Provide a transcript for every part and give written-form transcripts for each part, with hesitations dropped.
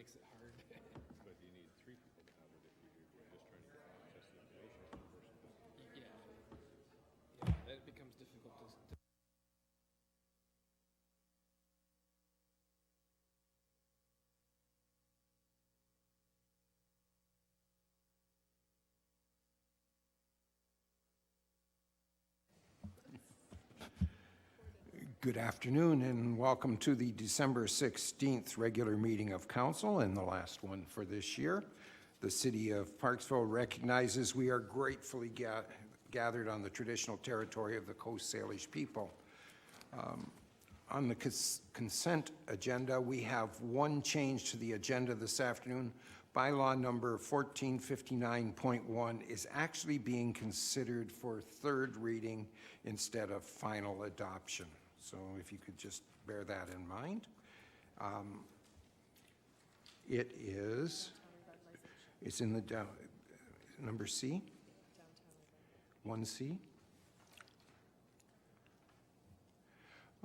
makes it hard. But you need 3 people to have it if you're just trying to get access to information to the person. Yeah, that becomes difficult to. Good afternoon and welcome to the December 16th regular meeting of council and the last one for this year. The city of Parksville recognizes we are gratefully gathered on the traditional territory of the Coast Salish people. On the consent agenda, we have one change to the agenda this afternoon. Bylaw number 1459.1 is actually being considered for third reading instead of final adoption. So if you could just bear that in mind. It's in the number C, 1C.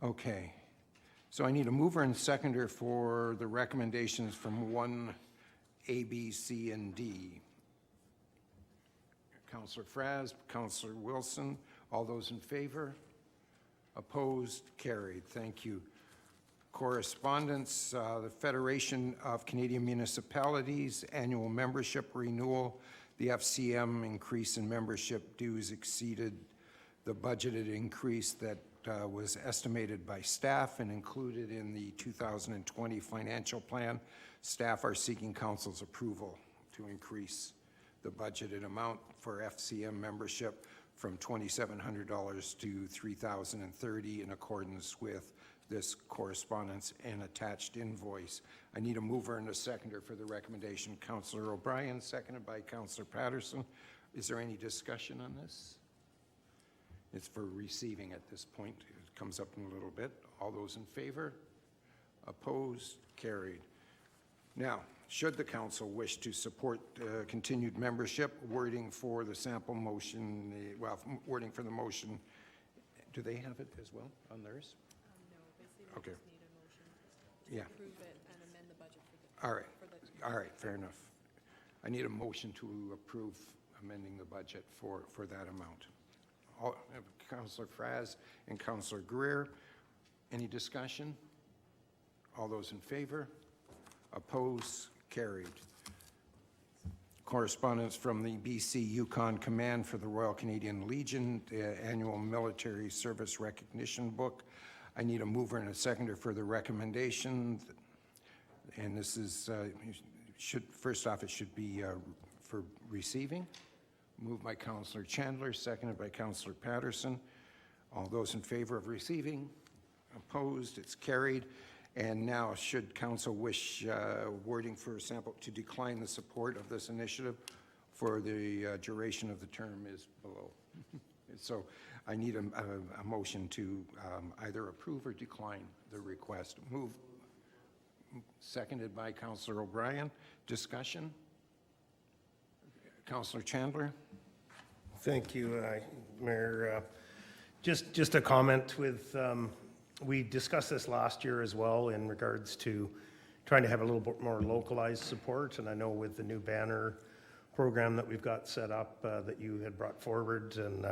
Okay, so I need a mover and seconder for the recommendations from 1A, B, C, and D. Councillor Fraz, Councillor Wilson, all those in favor? Opposed? Carried. Thank you. Correspondence, the Federation of Canadian Municipalities annual membership renewal. The FCM increase in membership dues exceeded the budgeted increase that was estimated by staff and included in the 2020 financial plan. Staff are seeking council's approval to increase the budgeted amount for FCM membership from $2,700 to $3,030 in accordance with this correspondence and attached invoice. I need a mover and a seconder for the recommendation. Councillor O'Brien, seconded by Councillor Patterson. Is there any discussion on this? It's for receiving at this point. It comes up in a little bit. All those in favor? Opposed? Carried. Now, should the council wish to support continued membership, wording for the sample motion, wording for the motion, do they have it as well on theirs? No, basically we just need a motion to approve it and amend the budget for the. All right, fair enough. I need a motion to approve amending the budget for that amount. Councillor Fraz and Councillor Greer, any discussion? All those in favor? Opposed? Carried. Correspondence from the BC Yukon Command for the Royal Canadian Legion, the annual military service recognition book. I need a mover and a seconder for the recommendation. And this is, first off, it should be for receiving. Moved by Councillor Chandler, seconded by Councillor Patterson. All those in favor of receiving? Opposed? It's carried. And now, should council wish wording for a sample to decline the support of this initiative for the duration of the term is below. So I need a motion to either approve or decline the request. Seconded by Councillor O'Brien. Discussion? Councillor Chandler. Thank you, Mayor. Just a comment with, we discussed this last year as well in regards to trying to have a little bit more localized support. And I know with the new banner program that we've got set up that you had brought forward and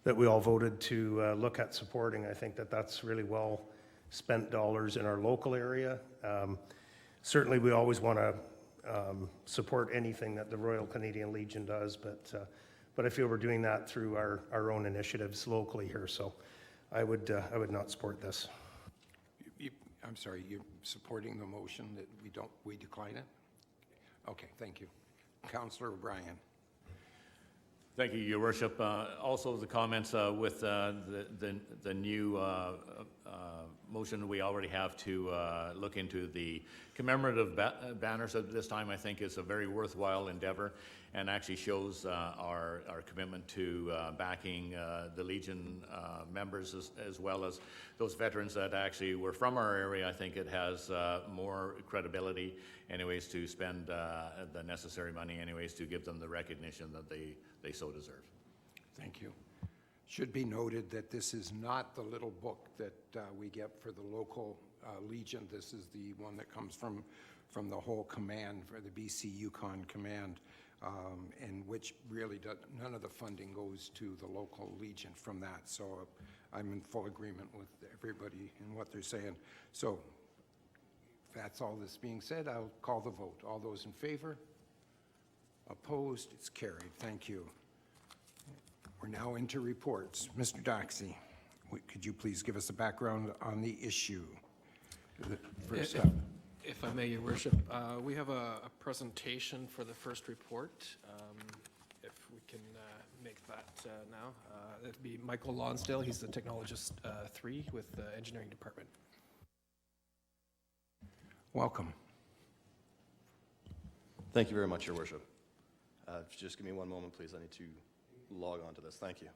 that we all voted to look at supporting, I think that that's really well spent dollars in our local area. Certainly we always want to support anything that the Royal Canadian Legion does, but I feel we're doing that through our own initiatives locally here. So I would not support this. I'm sorry, you're supporting the motion that we decline it? Okay, thank you. Councillor O'Brien. Thank you, Your Worship. Also, the comments with the new motion we already have to look into the commemorative banners at this time, I think is a very worthwhile endeavor and actually shows our commitment to backing the Legion members as well as those veterans that actually were from our area. I think it has more credibility anyways to spend the necessary money anyways to give them the recognition that they so deserve. Thank you. Should be noted that this is not the little book that we get for the local Legion. This is the one that comes from from the whole command, for the BC Yukon command, and which really none of the funding goes to the local Legion from that. So I'm in full agreement with everybody in what they're saying. So if that's all that's being said, I'll call the vote. All those in favor? Opposed? It's carried. Thank you. We're now into reports. Mr. Doxey, could you please give us a background on the issue? First up. If I may, Your Worship, we have a presentation for the first report. If we can make that now. That'd be Michael Lonsdale. He's the Technologist 3 with the Engineering Department. Welcome. Thank you very much, Your Worship. Just give me one moment, please. I need to log on to this. Thank you.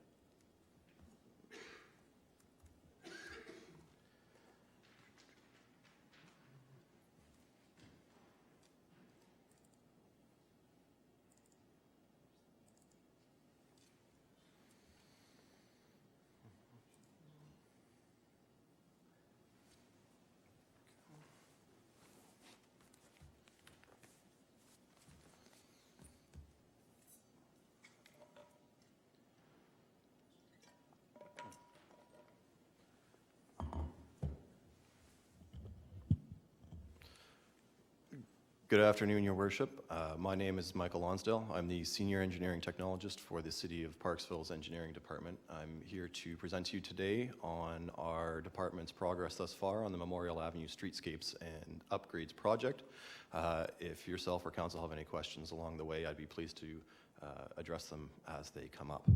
Good afternoon, Your Worship. My name is Michael Lonsdale. I'm the Senior Engineering Technologist for the City of Parksville's Engineering Department. I'm here to present to you today on our department's progress thus far on the Memorial Avenue Streetscapes and Upgrades project. If yourself or council have any questions along the way, I'd be pleased to address them as they come up.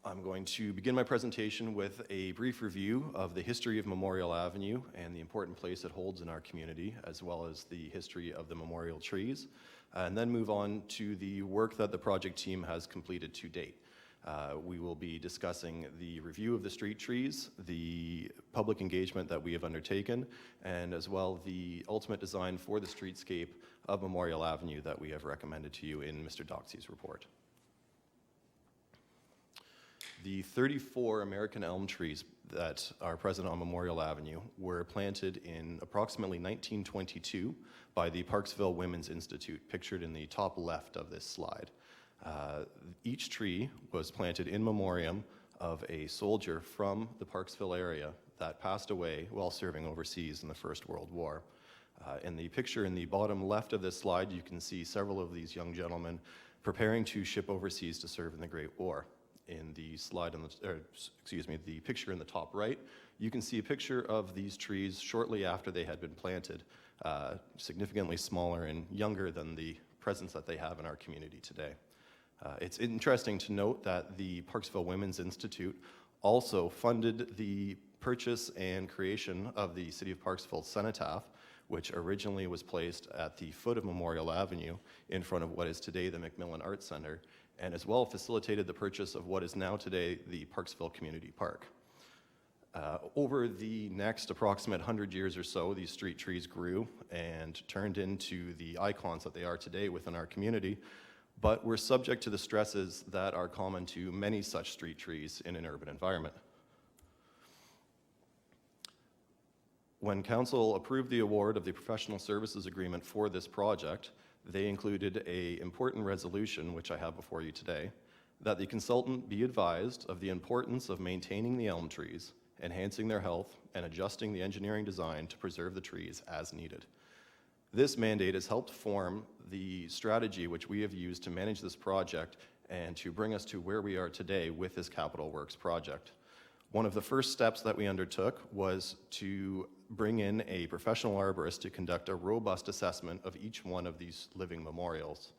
I'm going to begin my presentation with a brief review of the history of Memorial Avenue and the important place it holds in our community, as well as the history of the memorial trees, and then move on to the work that the project team has completed to date. We will be discussing the review of the street trees, the public engagement that we have undertaken, and as well the ultimate design for the streetscape of Memorial Avenue that we have recommended to you in Mr. Doxey's report. The 34 American elm trees that are present on Memorial Avenue were planted in approximately 1922 by the Parksville Women's Institute, pictured in the top left of this slide. Each tree was planted in memoriam of a soldier from the Parksville area that passed away while serving overseas in the First World War. In the picture in the bottom left of this slide, you can see several of these young gentlemen preparing to ship overseas to serve in the Great War. In the slide on the picture in the top right, you can see a picture of these trees shortly after they had been planted, significantly smaller and younger than the presence that they have in our community today. It's interesting to note that the Parksville Women's Institute also funded the purchase and creation of the City of Parksville cenotaph, which originally was placed at the foot of Memorial Avenue in front of what is today the McMillan Arts Center, and as well facilitated the purchase of what is now today the Parksville Community Park. Over the next approximate 100 years or so, these street trees grew and turned into the icons that they are today within our community, but were subject to the stresses that are common to many such street trees in an urban environment. When Council approved the award of the professional services agreement for this project, they included an important resolution, which I have before you today, that the consultant be advised of the importance of maintaining the elm trees, enhancing their health, and adjusting the engineering design to preserve the trees as needed. This mandate has helped form the strategy which we have used to manage this project and to bring us to where we are today with this Capital Works project. One of the first steps that we undertook was to bring in a professional arborist to conduct a robust assessment of each one of these living memorials.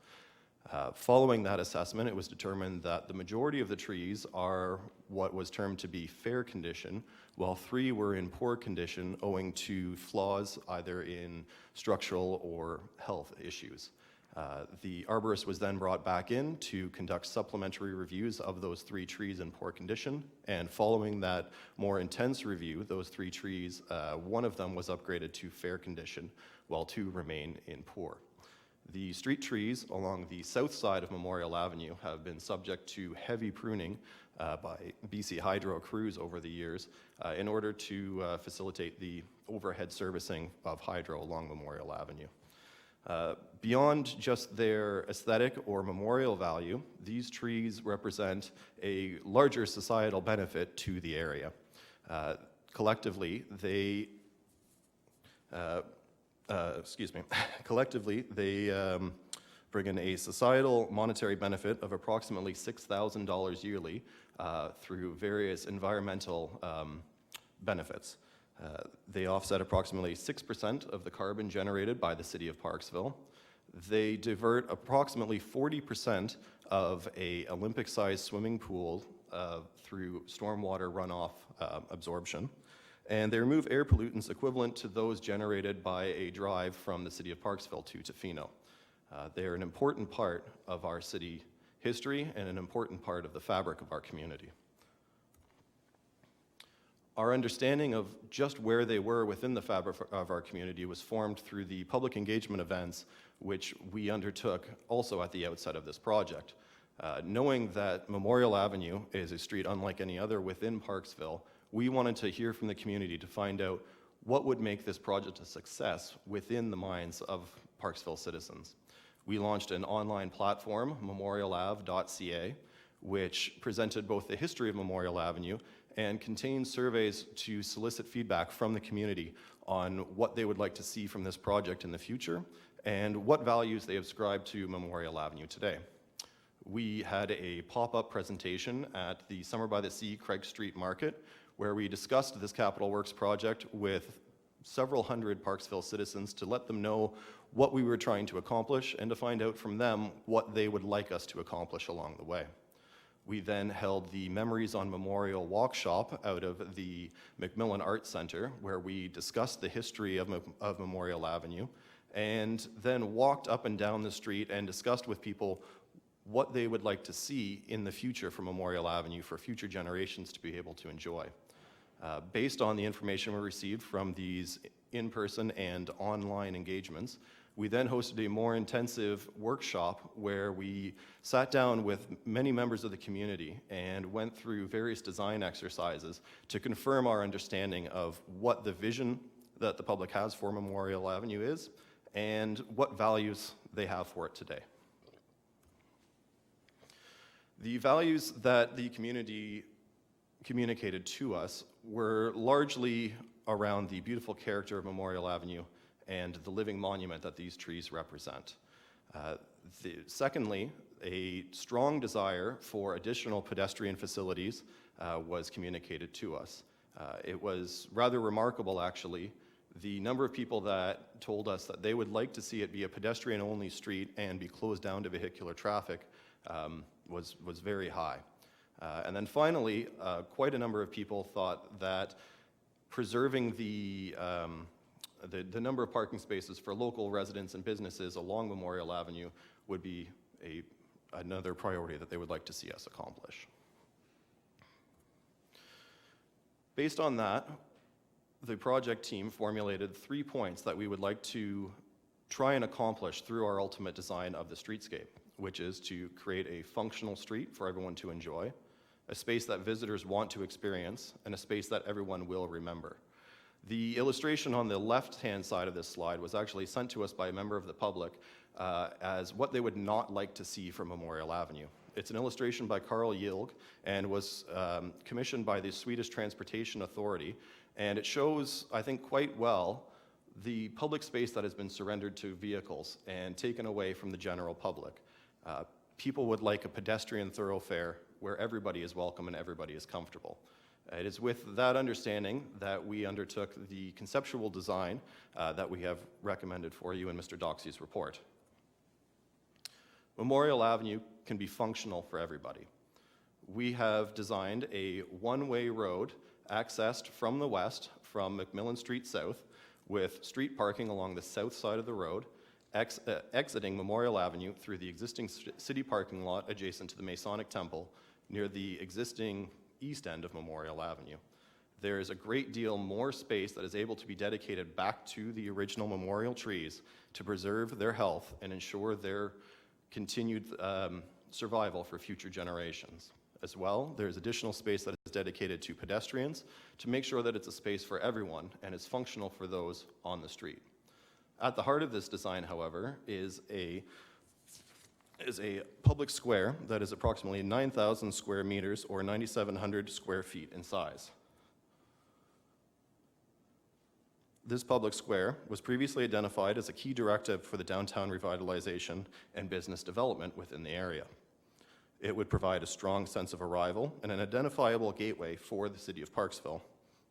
Following that assessment, it was determined that the majority of the trees are what was termed to be fair condition, while 3 were in poor condition owing to flaws either in structural or health issues. The arborist was then brought back in to conduct supplementary reviews of those 3 trees in poor condition, and following that more intense review, those 3 trees, one of them was upgraded to fair condition, while 2 remain in poor. The street trees along the south side of Memorial Avenue have been subject to heavy pruning by BC Hydro crews over the years in order to facilitate the overhead servicing of hydro along Memorial Avenue. Beyond just their aesthetic or memorial value, these trees represent a larger societal benefit to the area. Collectively, they bring in a societal monetary benefit of approximately $6,000 yearly through various environmental benefits. They offset approximately 6% of the carbon generated by the city of Parksville. They divert approximately 40% of an Olympic-sized swimming pool through stormwater runoff absorption. And they remove air pollutants equivalent to those generated by a drive from the city of Parksville to Tofino. They are an important part of our city history and an important part of the fabric of our community. Our understanding of just where they were within the fabric of our community was formed through the public engagement events which we undertook also at the outset of this project. Knowing that Memorial Avenue is a street unlike any other within Parksville, we wanted to hear from the community to find out what would make this project a success within the minds of Parksville citizens. We launched an online platform, memorialav.ca, which presented both the history of Memorial Avenue and contains surveys to solicit feedback from the community on what they would like to see from this project in the future and what values they ascribe to Memorial Avenue today. We had a pop-up presentation at the Summer by the Sea Craig Street Market where we discussed this capital works project with several hundred Parksville citizens to let them know what we were trying to accomplish and to find out from them what they would like us to accomplish along the way. We then held the Memories on Memorial Walk Shop out of the Macmillan Arts Center, where we discussed the history of Memorial Avenue, and then walked up and down the street and discussed with people what they would like to see in the future for Memorial Avenue for future generations to be able to enjoy. Based on the information we received from these in-person and online engagements, we then hosted a more intensive workshop where we sat down with many members of the community and went through various design exercises to confirm our understanding of what the vision that the public has for Memorial Avenue is and what values they have for it today. The values that the community communicated to us were largely around the beautiful character of Memorial Avenue and the living monument that these trees represent. Secondly, a strong desire for additional pedestrian facilities was communicated to us. It was rather remarkable, actually, the number of people that told us that they would like to see it be a pedestrian-only street and be closed down to vehicular traffic was very high. And then finally, quite a number of people thought that preserving the number of parking spaces for local residents and businesses along Memorial Avenue would be another priority that they would like to see us accomplish. Based on that, the project team formulated 3 points that we would like to try and accomplish through our ultimate design of the streetscape, which is to create a functional street for everyone to enjoy, a space that visitors want to experience, and a space that everyone will remember. The illustration on the left-hand side of this slide was actually sent to us by a member of the public as what they would not like to see from Memorial Avenue. It's an illustration by Carl Yilg and was commissioned by the Swedish Transportation Authority, and it shows, I think, quite well the public space that has been surrendered to vehicles and taken away from the general public. People would like a pedestrian thoroughfare where everybody is welcome and everybody is comfortable. It is with that understanding that we undertook the conceptual design that we have recommended for you in Mr. Doxey's report. Memorial Avenue can be functional for everybody. We have designed a one-way road accessed from the west from McMillan Street South with street parking along the south side of the road, exiting Memorial Avenue through the existing city parking lot adjacent to the Masonic Temple near the existing east end of Memorial Avenue. There is a great deal more space that is able to be dedicated back to the original memorial trees to preserve their health and ensure their continued survival for future generations. As well, there's additional space that is dedicated to pedestrians to make sure that it's a space for everyone and is functional for those on the street. At the heart of this design, however, is a public square that is approximately 9,000 square meters or 9,700 square feet in size. This public square was previously identified as a key directive for the downtown revitalization and business development within the area. It would provide a strong sense of arrival and an identifiable gateway for the city of Parksville.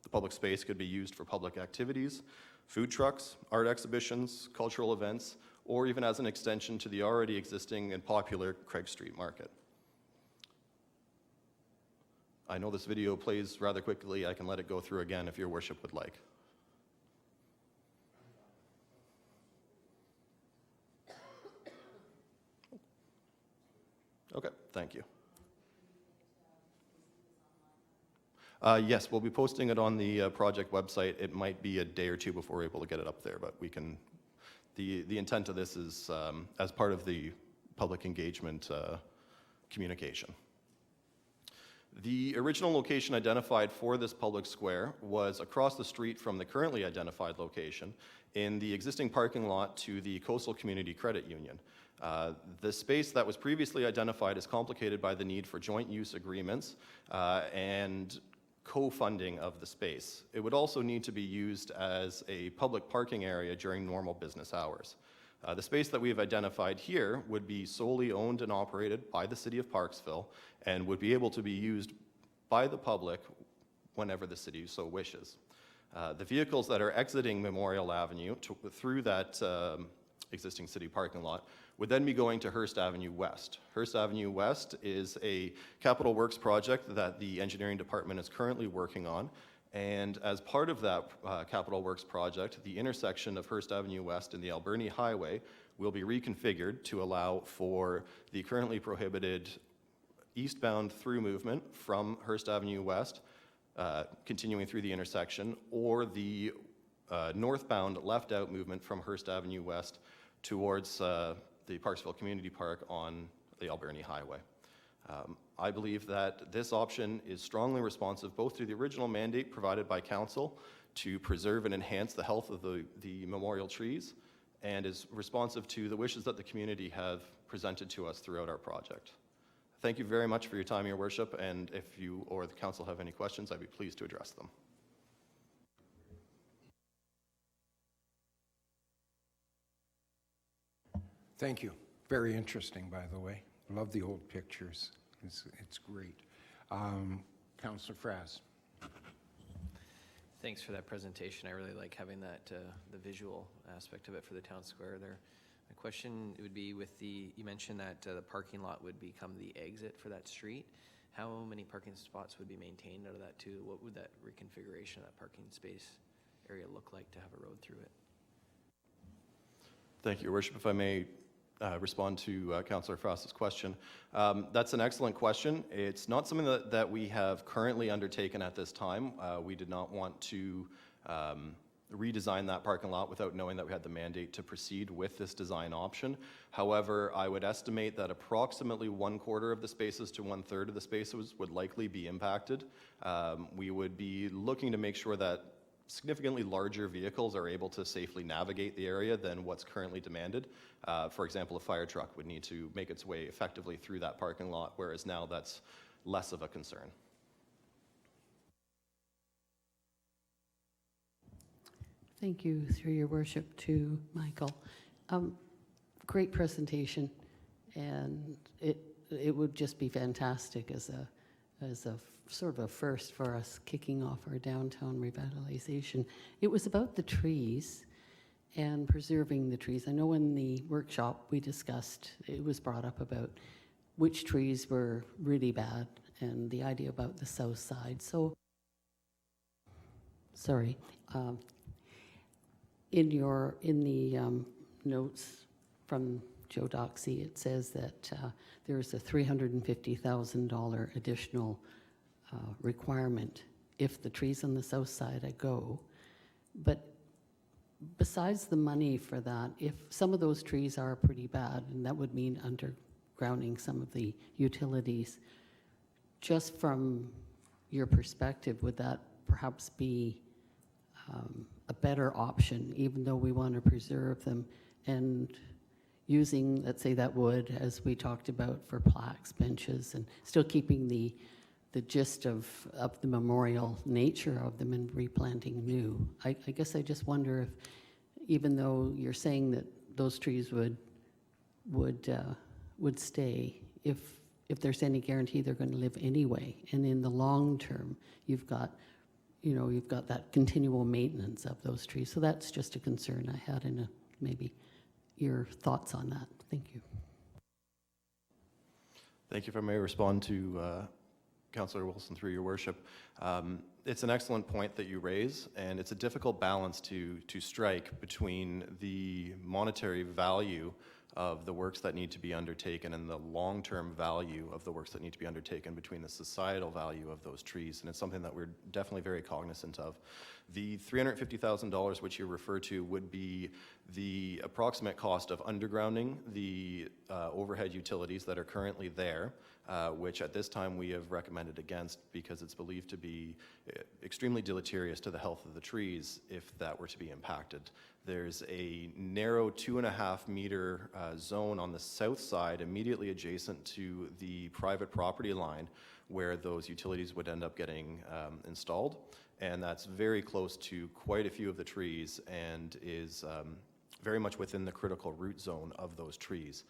The public space could be used for public activities, food trucks, art exhibitions, cultural events, or even as an extension to the already existing and popular Craig Street Market. I know this video plays rather quickly. I can let it go through again if your worship would like. Okay, thank you. Yes, we'll be posting it on the project website. It might be a day or two before we're able to get it up there, but we can, the intent of this is as part of the public engagement communication. The original location identified for this public square was across the street from the currently identified location in the existing parking lot to the Coastal Community Credit Union. The space that was previously identified is complicated by the need for joint use agreements and co-funding of the space. It would also need to be used as a public parking area during normal business hours. The space that we have identified here would be solely owned and operated by the city of Parksville and would be able to be used by the public whenever the city so wishes. The vehicles that are exiting Memorial Avenue through that existing city parking lot would then be going to Hearst Avenue West. Hearst Avenue West is a capital works project that the engineering department is currently working on. And as part of that capital works project, the intersection of Hearst Avenue West and the Alberni Highway will be reconfigured to allow for the currently prohibited eastbound through movement from Hearst Avenue West, continuing through the intersection, or the northbound left-out movement from Hearst Avenue West towards the Parksville Community Park on the Alberni Highway. I believe that this option is strongly responsive both to the original mandate provided by council to preserve and enhance the health of the memorial trees, and is responsive to the wishes that the community have presented to us throughout our project. Thank you very much for your time, Your Worship, and if you or the council have any questions, I'd be pleased to address them. Thank you. Very interesting, by the way. Love the old pictures. It's great. Councillor Frass. Thanks for that presentation. I really like having that, the visual aspect of it for the town square there. My question would be with you mentioned that the parking lot would become the exit for that street. How many parking spots would be maintained out of that too? What would that reconfiguration of that parking space area look like to have a road through it? Thank you, Your Worship. If I may respond to Councillor Frost's question. That's an excellent question. It's not something that we have currently undertaken at this time. We did not want to redesign that parking lot without knowing that we had the mandate to proceed with this design option. However, I would estimate that approximately 1/4 of the spaces to 1/3 of the spaces would likely be impacted. We would be looking to make sure that significantly larger vehicles are able to safely navigate the area than what's currently demanded. For example, a fire truck would need to make its way effectively through that parking lot, whereas now that's less of a concern. Thank you, through your worship, to Michael. Great presentation, and it would just be fantastic as a sort of a first for us kicking off our downtown revitalization. It was about the trees and preserving the trees. I know in the workshop we discussed, it was brought up about which trees were really bad and the idea about the south side. So, sorry. In the notes from Joe Doxey, it says that there's a $350,000 additional requirement if the trees on the south side are go. But besides the money for that, if some of those trees are pretty bad, and that would mean undergrounding some of the utilities, just from your perspective, would that perhaps be a better option, even though we want to preserve them, and using, let's say, that wood, as we talked about, for plaques, benches, and still keeping the gist of the memorial nature of them and replanting new? I guess I just wonder if, even though you're saying that those trees would stay, if there's any guarantee they're going to live anyway, and in the long term, you've got that continual maintenance of those trees. So that's just a concern I had, and maybe your thoughts on that. Thank you. Thank you. If I may respond to Councillor Wilson through your worship. It's an excellent point that you raise, and it's a difficult balance to strike between the monetary value of the works that need to be undertaken and the long-term value of the works that need to be undertaken, between the societal value of those trees. And it's something that we're definitely very cognizant of. The $350,000 which you refer to would be the approximate cost of undergrounding the overhead utilities that are currently there, which at this time we have recommended against because it's believed to be extremely deleterious to the health of the trees if that were to be impacted. There's a narrow 2.5 meter zone on the south side immediately adjacent to the private property line where those utilities would end up getting installed. And that's very close to quite a few of the trees and is very much within the critical root zone of those trees.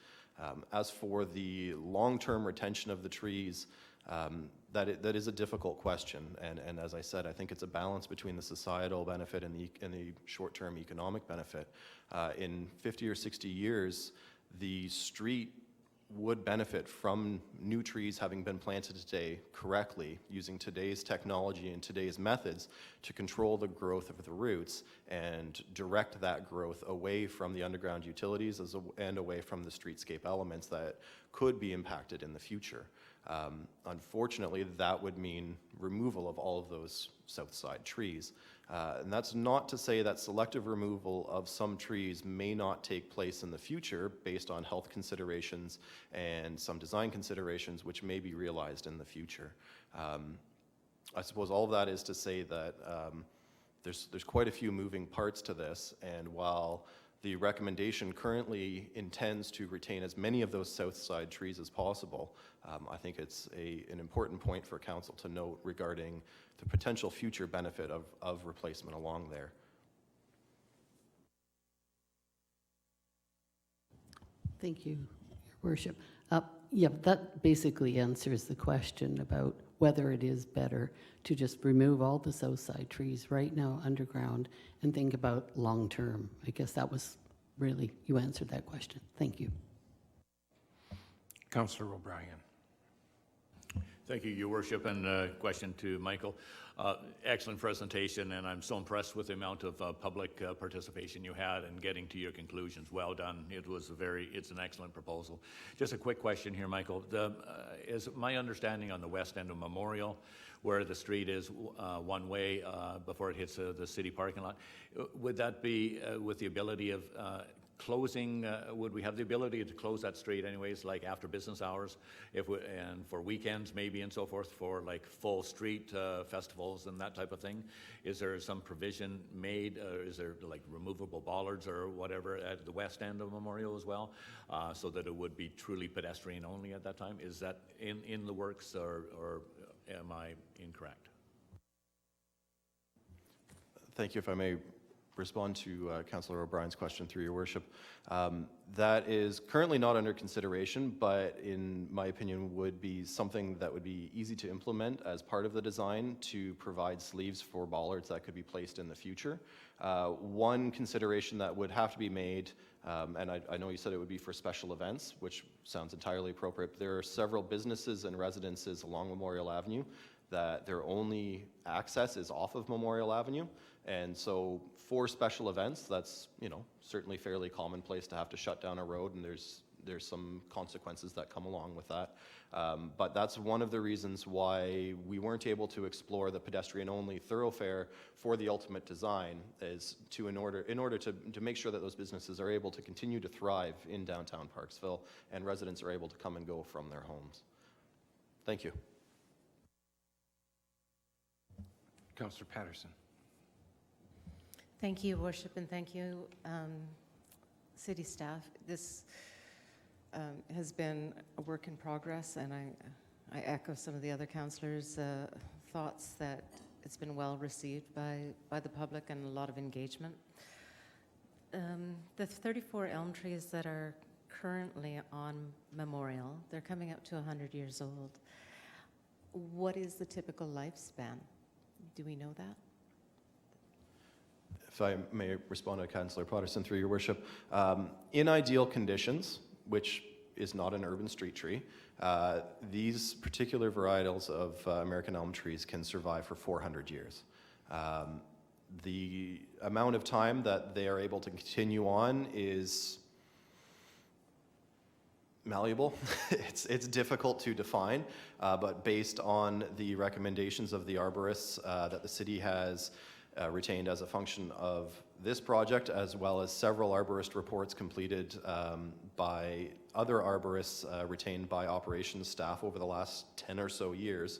As for the long-term retention of the trees, that is a difficult question, and as I said, I think it's a balance between the societal benefit and the short-term economic benefit. In 50 or 60 years, the street would benefit from new trees having been planted today correctly, using today's technology and today's methods to control the growth of the roots and direct that growth away from the underground utilities and away from the streetscape elements that could be impacted in the future. Unfortunately, that would mean removal of all of those south side trees. And that's not to say that selective removal of some trees may not take place in the future based on health considerations and some design considerations which may be realized in the future. I suppose all of that is to say that there's quite a few moving parts to this, and while the recommendation currently intends to retain as many of those south side trees as possible, I think it's an important point for council to note regarding the potential future benefit of replacement along there. Thank you, Your Worship. Yeah, that basically answers the question about whether it is better to just remove all the south side trees right now underground and think about long term. I guess that was really, you answered that question. Thank you. Councillor O'Brien. Thank you, Your Worship, and question to Michael. Excellent presentation, and I'm so impressed with the amount of public participation you had in getting to your conclusions. Well done. It's an excellent proposal. Just a quick question here, Michael. Is my understanding on the west end of Memorial, where the street is one way before it hits the city parking lot, would that be with the ability of closing, would we have the ability to close that street anyways, like after business hours, and for weekends maybe and so forth, for like full street festivals and that type of thing? Is there some provision made, is there like removable bollards or whatever at the west end of Memorial as well, so that it would be truly pedestrian only at that time? Is that in the works, or am I incorrect? Thank you. If I may respond to Councillor O'Brien's question through your worship. That is currently not under consideration, but in my opinion would be something that would be easy to implement as part of the design to provide sleeves for bollards that could be placed in the future. One consideration that would have to be made, and I know you said it would be for special events, which sounds entirely appropriate, but there are several businesses and residences along Memorial Avenue that their only access is off of Memorial Avenue. And so for special events, that's, certainly fairly commonplace to have to shut down a road, and there's some consequences that come along with that. But that's one of the reasons why we weren't able to explore the pedestrian-only thoroughfare for the ultimate design, is in order to make sure that those businesses are able to continue to thrive in downtown Parksville and residents are able to come and go from their homes. Thank you. Councillor Patterson. Thank you, Worship, and thank you, city staff. This has been a work in progress, and I echo some of the other councillors' thoughts that it's been well received by the public and a lot of engagement. The 34 elm trees that are currently on Memorial, they're coming up to 100 years old. What is the typical lifespan? Do we know that? If I may respond to Councillor Patterson through your worship. In ideal conditions, which is not an urban street tree, these particular varietals of American elm trees can survive for 400 years. The amount of time that they are able to continue on is malleable. It's difficult to define, but based on the recommendations of the arborists that the city has retained as a function of this project, as well as several arborist reports completed by other arborists retained by operations staff over the last 10 or so years.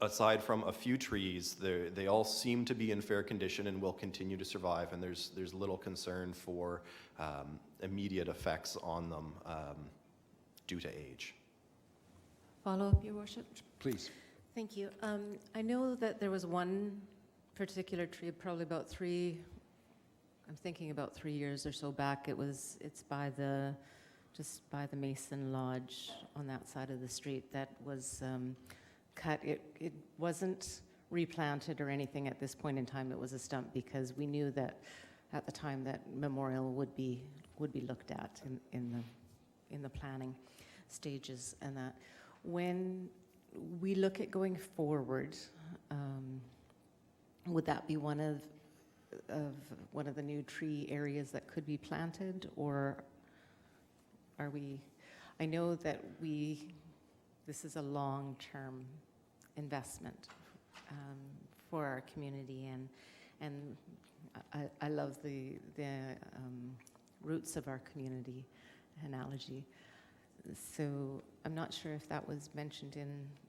Aside from a few trees, they all seem to be in fair condition and will continue to survive, and there's little concern for immediate effects on them due to age. Follow up, Your Worship? Please. Thank you. I know that there was one particular tree, probably about I'm thinking about 3 years or so back. It's just by the Mason Lodge on that side of the street that was cut. It wasn't replanted or anything at this point in time. It was a stump because we knew that at the time that Memorial would be looked at in the planning stages, and that when we look at going forward, would that be one of the new tree areas that could be planted, or are we? I know that this is a long-term investment for our community, and I love the roots of our community analogy. So I'm not sure if that was mentioned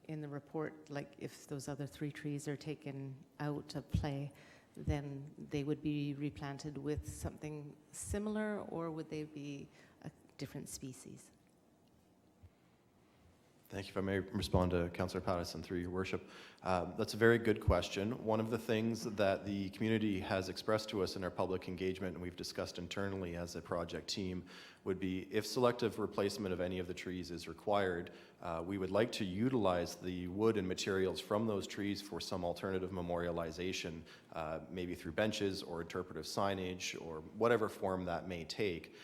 in the report, like if those other 3 trees are taken out of play, then they would be replanted with something similar, or would they be a different species? Thank you. If I may respond to Councillor Patterson through your worship. That's a very good question. One of the things that the community has expressed to us in our public engagement, and we've discussed internally as a project team, would be if selective replacement of any of the trees is required, we would like to utilize the wood and materials from those trees for some alternative memorialization, maybe through benches or interpretive signage or whatever form that may take,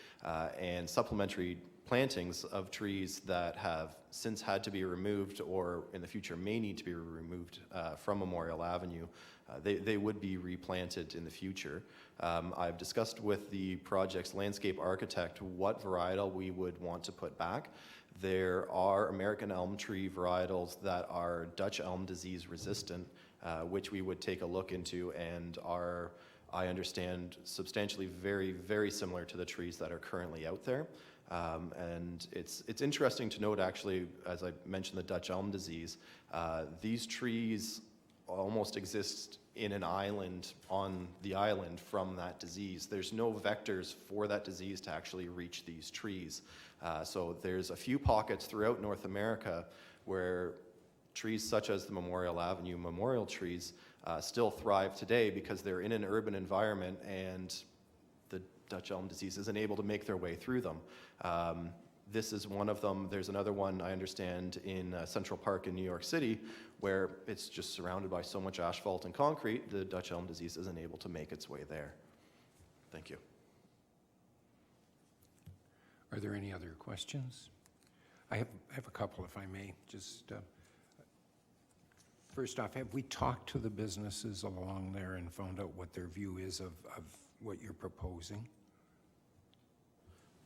and supplementary plantings of trees that have since had to be removed or in the future may need to be removed from Memorial Avenue, they would be replanted in the future. I've discussed with the project's landscape architect what varietal we would want to put back. There are American elm tree varietals that are Dutch elm disease resistant, which we would take a look into and are, I understand, substantially very, very similar to the trees that are currently out there. And it's interesting to note, actually, as I mentioned the Dutch elm disease, these trees almost exist in an island on the island from that disease. There's no vectors for that disease to actually reach these trees. So there's a few pockets throughout North America where trees such as the Memorial Avenue memorial trees still thrive today because they're in an urban environment and the Dutch elm disease isn't able to make their way through them. This is one of them. There's another one, I understand, in Central Park in New York City, where it's just surrounded by so much asphalt and concrete, the Dutch elm disease isn't able to make its way there. Thank you. Are there any other questions? I have a couple, if I may. Just first off, have we talked to the businesses along there and found out what their view is of what you're proposing?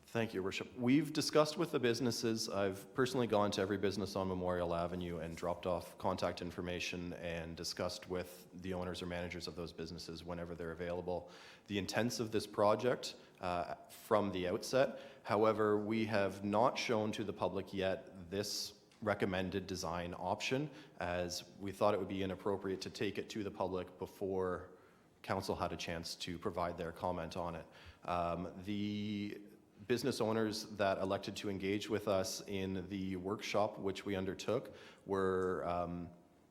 Thank you, Your Worship. We've discussed with the businesses. I've personally gone to every business on Memorial Avenue and dropped off contact information and discussed with the owners or managers of those businesses whenever they're available the intents of this project from the outset. However, we have not shown to the public yet this recommended design option, as we thought it would be inappropriate to take it to the public before council had a chance to provide their comment on it. The business owners that elected to engage with us in the workshop which we undertook were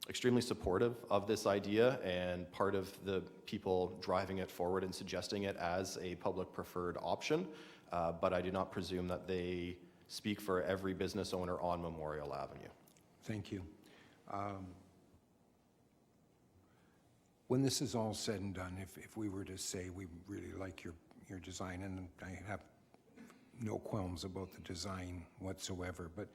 extremely supportive of this idea, and part of the people driving it forward and suggesting it as a public preferred option, but I do not presume that they speak for every business owner on Memorial Avenue. Thank you. When this is all said and done, if we were to say we really like your design, and I have no qualms about the design whatsoever, but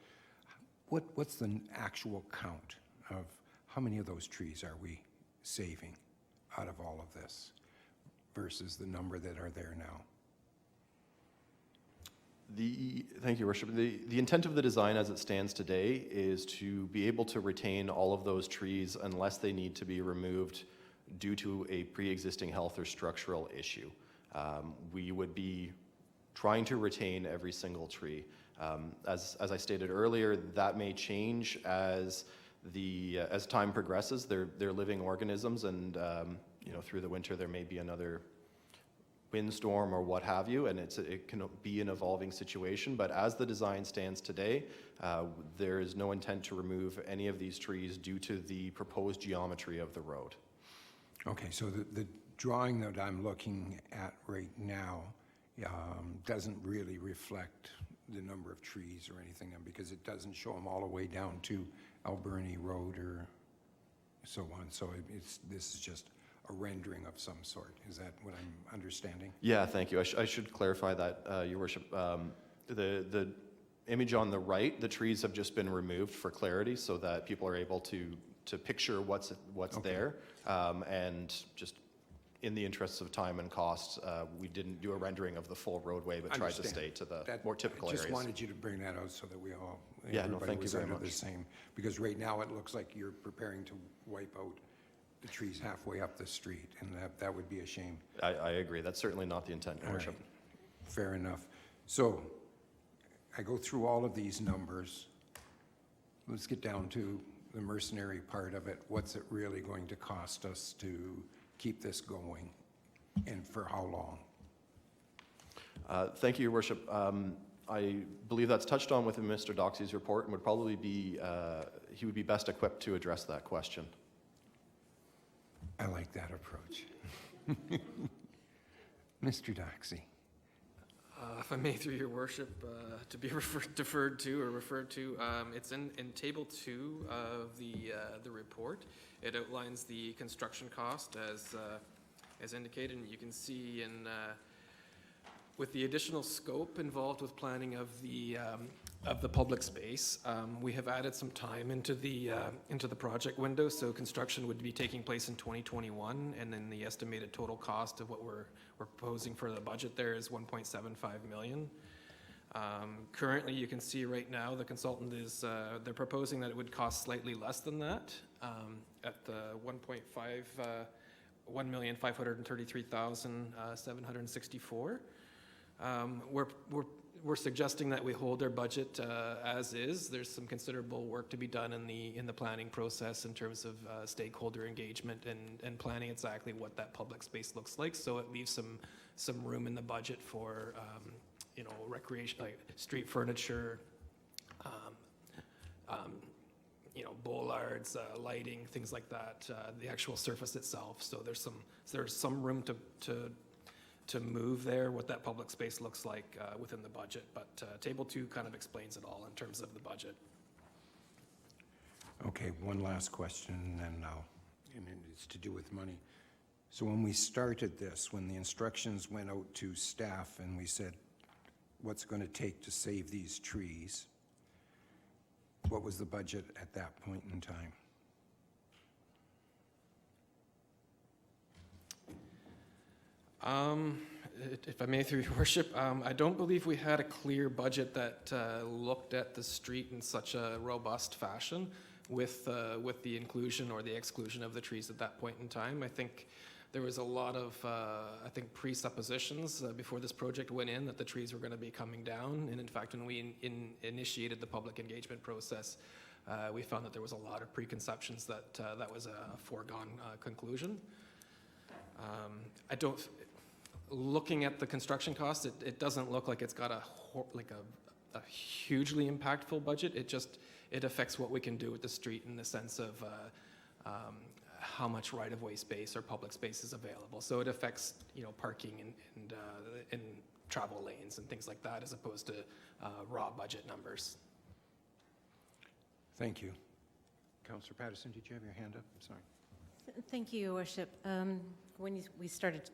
what's the actual count of how many of those trees are we saving out of all of this versus the number that are there now? Thank you, Worship. The intent of the design as it stands today is to be able to retain all of those trees unless they need to be removed due to a pre-existing health or structural issue. We would be trying to retain every single tree. As I stated earlier, that may change as time progresses. They're living organisms, and through the winter there may be another windstorm or what have you, and it can be an evolving situation. But as the design stands today, there is no intent to remove any of these trees due to the proposed geometry of the road. Okay, so the drawing that I'm looking at right now doesn't really reflect the number of trees or anything, because it doesn't show them all the way down to Alberni Road or so on. So this is just a rendering of some sort. Is that what I'm understanding? Yeah, thank you. I should clarify that, Your Worship. The image on the right, the trees have just been removed for clarity so that people are able to picture what's okay there. And just in the interests of time and cost, we didn't do a rendering of the full roadway, but tried to stay to the more typical areas. I just wanted you to bring that out so that we all, yeah, no, everybody thank you was very under much. the same. Because right now it looks like you're preparing to wipe out the trees halfway up the street, and that would be a shame. I agree. That's certainly not the intent, Your Worship. Right. Fair enough. So I go through all of these numbers. Let's get down to the mercenary part of it. What's it really going to cost us to keep this going, and for how long? Thank you, Your Worship. I believe that's touched on within Mr. Doxey's report, and would probably be, he would be best equipped to address that question. I like that approach. Mr. Doxey. If I may, through your worship, to be referred to, it's in Table 2 of the report. It outlines the construction cost as indicated, and you can see with the additional scope involved with planning of the public space, we have added some time into the project window. So construction would be taking place in 2021, and then the estimated total cost of what we're proposing for the budget there is $1.75 million. Currently, you can see right now the consultant is they're proposing that it would cost slightly less than that, at the $1,533,764. We're suggesting that we hold our budget as is. There's some considerable work to be done in the planning process in terms of stakeholder engagement and planning exactly what that public space looks like. So it leaves some room in the budget for recreation, like street furniture, bollards, lighting, things like that. The actual surface itself. So there's some room to move there, what that public space looks like within the budget. But Table 2 kind of explains it all in terms of the budget. Okay, one last question, and it's to do with money. So when we started this, when the instructions went out to staff and we said, what's going to take to save these trees, what was the budget at that point in time? If I may, through your worship, I don't believe we had a clear budget that looked at the street in such a robust fashion with the inclusion or the exclusion of the trees at that point in time. I think there was a lot of, presuppositions before this project went in that the trees were going to be coming down. And in fact, when we initiated the public engagement process, we found that there was a lot of preconceptions that that was a foregone conclusion. Looking at the construction cost, it doesn't look like it's got a hugely impactful budget. It affects what we can do with the street in the sense of how much right-of-way space or public space is available. So it affects, parking and travel lanes and things like that, as opposed to raw budget numbers. Thank you. Councillor Patterson, did you have your hand up? Sorry. Thank you, Your Worship. When you started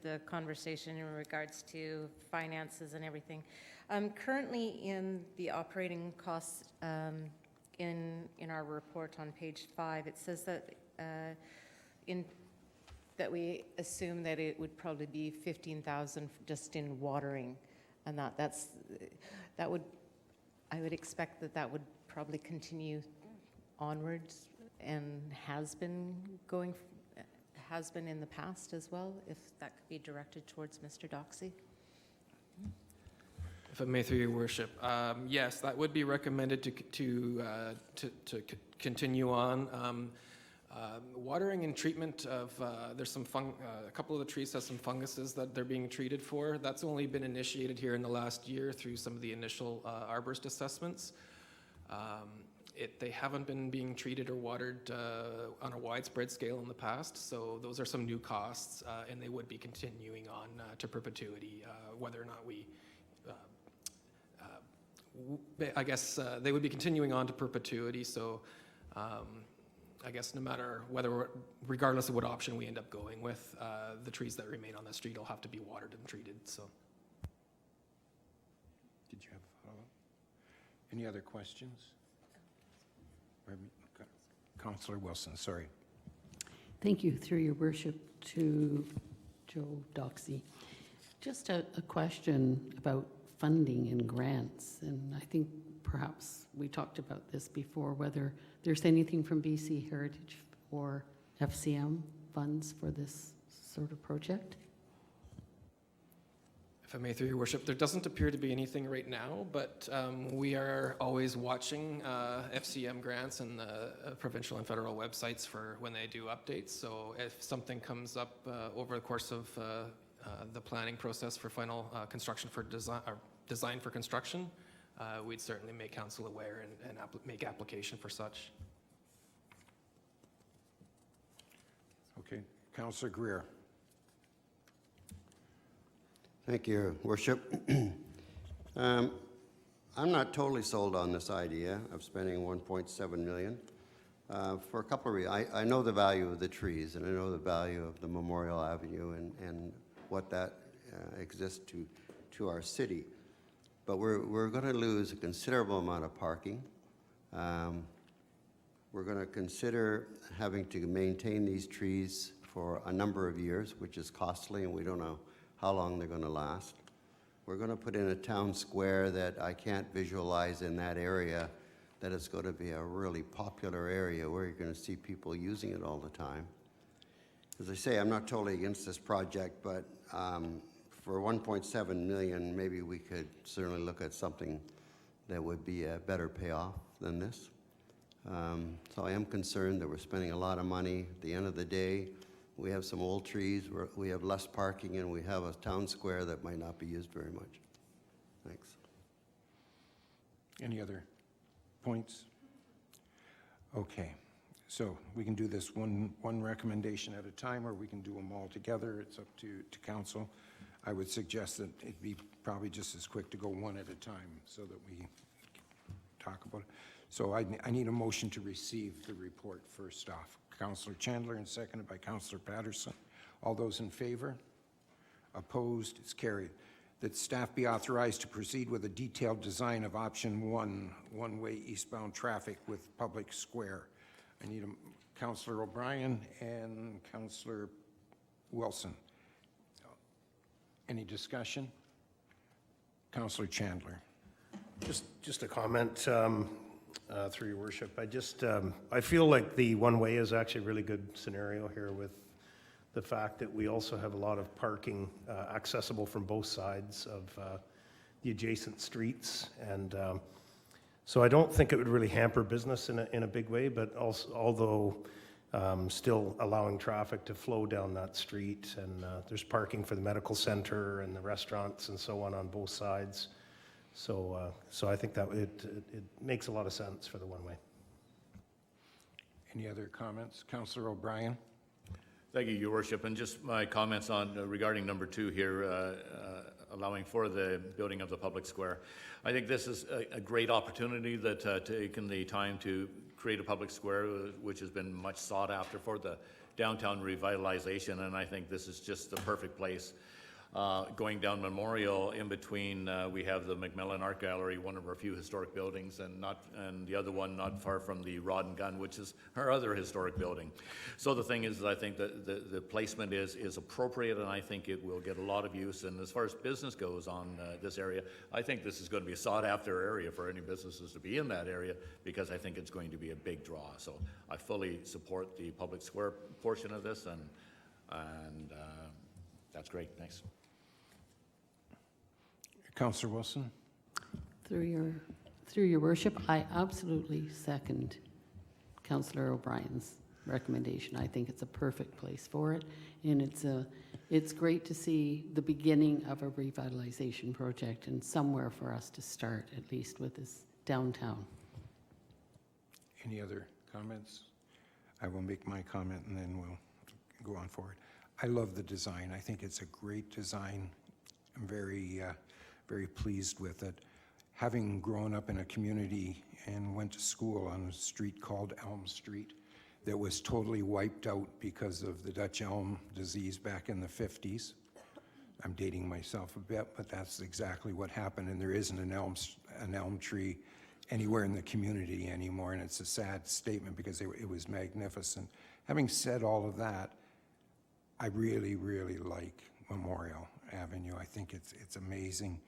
the conversation in regards to finances and everything, currently in the operating costs in our report on page 5, it says that that we assume that it would probably be 15,000 just in watering, and I would expect that would probably continue onwards and has been in the past as well, if that could be directed towards Mr. Doxey. If I may, through your worship, yes, that would be recommended to continue on. Watering and treatment of there's some a couple of the trees have some funguses that they're being treated for. That's only been initiated here in the last year through some of the initial arborist assessments. They haven't been being treated or watered on a widespread scale in the past, so those are some new costs, and they would be continuing on to perpetuity, whether or not we, I guess they would be continuing on to perpetuity, so I guess no matter regardless of what option we end up going with, the trees that remain on the street will have to be watered and treated, so. Did you have a follow-up? Any other questions? Councillor Wilson, sorry. Thank you, through your worship, to Joe Doxey. Just a question about funding and grants, and I think perhaps we talked about this before, whether there's anything from BC Heritage or FCM funds for this sort of project? If I may, through your worship, there doesn't appear to be anything right now, but we are always watching FCM grants and the provincial and federal websites for when they do updates. So if something comes up over the course of the planning process for final construction for design for construction, we'd certainly make council aware and make application for such. Okay, Councillor Greer. Thank you, Your Worship. I'm not totally sold on this idea of spending $1.7 million for a couple of reasons. I know the value of the trees, and I know the value of the Memorial Avenue and what that exists to our city. But we're going to lose a considerable amount of parking. We're going to consider having to maintain these trees for a number of years, which is costly, and we don't know how long they're going to last. We're going to put in a town square that I can't visualize in that area that it's going to be a really popular area where you're going to see people using it all the time. As I say, I'm not totally against this project, but for $1.7 million, maybe we could certainly look at something that would be a better payoff than this. So I am concerned that we're spending a lot of money. At the end of the day, we have some old trees, we have less parking, and we have a town square that might not be used very much. Thanks. Any other points? Okay, so we can do this one recommendation at a time, or we can do them all together. It's up to council. I would suggest that it'd be probably just as quick to go one at a time so that we talk about it. So I need a motion to receive the report first off. Councillor Chandler, and seconded by Councillor Patterson. All those in favor? Opposed? It's carried. That staff be authorized to proceed with a detailed design of option 1, one-way eastbound traffic with public square. I need a Councillor O'Brien and Councillor Wilson. Any discussion? Councillor Chandler. Just a comment through your worship. I feel like the one-way is actually a really good scenario here with the fact that we also have a lot of parking accessible from both sides of the adjacent streets. And So I don't think it would really hamper business in a big way, but also, although still allowing traffic to flow down that street, and there's parking for the medical center and the restaurants and so on both sides. So I think that it makes a lot of sense for the one-way. Any other comments? Councillor O'Brien? Thank you, Your Worship. And just my comments on regarding number 2 here, allowing for the building of the public square. I think this is a great opportunity that taken the time to create a public square, which has been much sought after for the downtown revitalization, and I think this is just the perfect place. Going down Memorial, in between, we have the Macmillan Art Gallery, one of our few historic buildings, and the other one not far from the Rod and Gun, which is our other historic building. So the thing is, I think that the placement is appropriate, and I think it will get a lot of use. And as far as business goes on this area, I think this is going to be a sought-after area for any businesses to be in that area, because I think it's going to be a big draw. So I fully support the public square portion of this, and that's great. Thanks. Councillor Wilson? Through your worship, I absolutely second Councillor O'Brien's recommendation. I think it's a perfect place for it, and it's great to see the beginning of a revitalization project and somewhere for us to start, at least with this downtown. Any other comments? I will make my comment and then we'll go on forward. I love the design. I think it's a great design. I'm very pleased with it. Having grown up in a community and went to school on a street called Elm Street that was totally wiped out because of the Dutch elm disease back in the 50s. I'm dating myself a bit, but that's exactly what happened, and there isn't an elm tree anywhere in the community anymore, and it's a sad statement because it was magnificent. Having said all of that, I really, really like Memorial Avenue. I think it's amazing.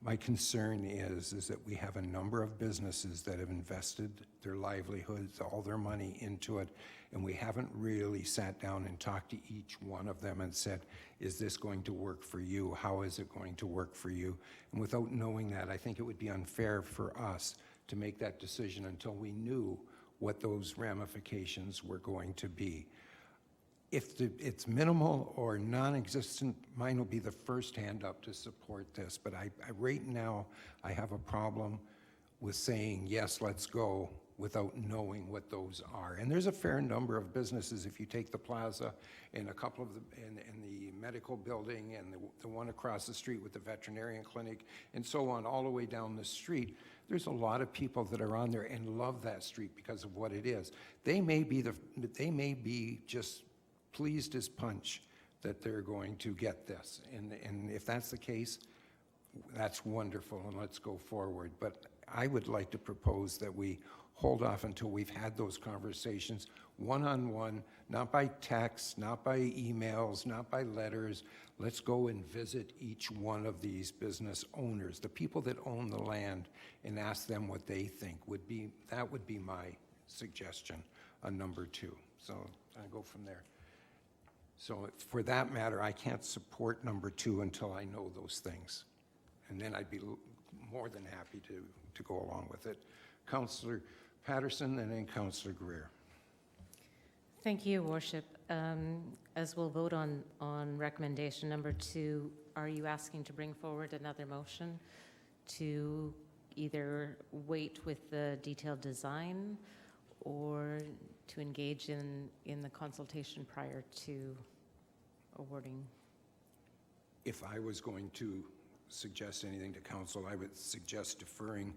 My concern is that we have a number of businesses that have invested their livelihoods, all their money into it, and we haven't really sat down and talked to each one of them and said, is this going to work for you? How is it going to work for you? And without knowing that, I think it would be unfair for us to make that decision until we knew what those ramifications were going to be. If it's minimal or non-existent, mine will be the first hand up to support this. But right now, I have a problem with saying, yes, let's go, without knowing what those are. And there's a fair number of businesses, if you take the plaza and a couple of and the medical building and the one across the street with the veterinarian clinic and so on, all the way down the street, there's a lot of people that are on there and love that street because of what it is. They may be just pleased as punch that they're going to get this. And if that's the case, that's wonderful, and let's go forward. But I would like to propose that we hold off until we've had those conversations one-on-one, not by text, not by emails, not by letters. Let's go and visit each one of these business owners, the people that own the land, and ask them what they think. That would be my suggestion on number 2. So I go from there. So for that matter, I can't support number 2 until I know those things. And then I'd be more than happy to go along with it. Councillor Patterson and then Councillor Greer. Thank you, Your Worship. As we'll vote on recommendation number 2, are you asking to bring forward another motion to either wait with the detailed design or to engage in the consultation prior to awarding? If I was going to suggest anything to council, I would suggest deferring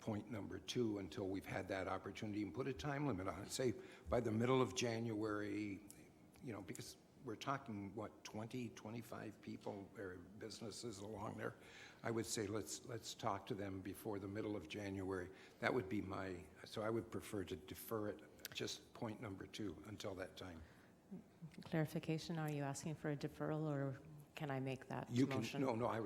point number 2 until we've had that opportunity and put a time limit on it. Say by the middle of January, because we're talking, 20, 25 people or businesses along there. I would say let's talk to them before the middle of January. That would be so I would prefer to defer it, just point number 2, until that time. Clarification, are you asking for a deferral, or can I make that motion? No, I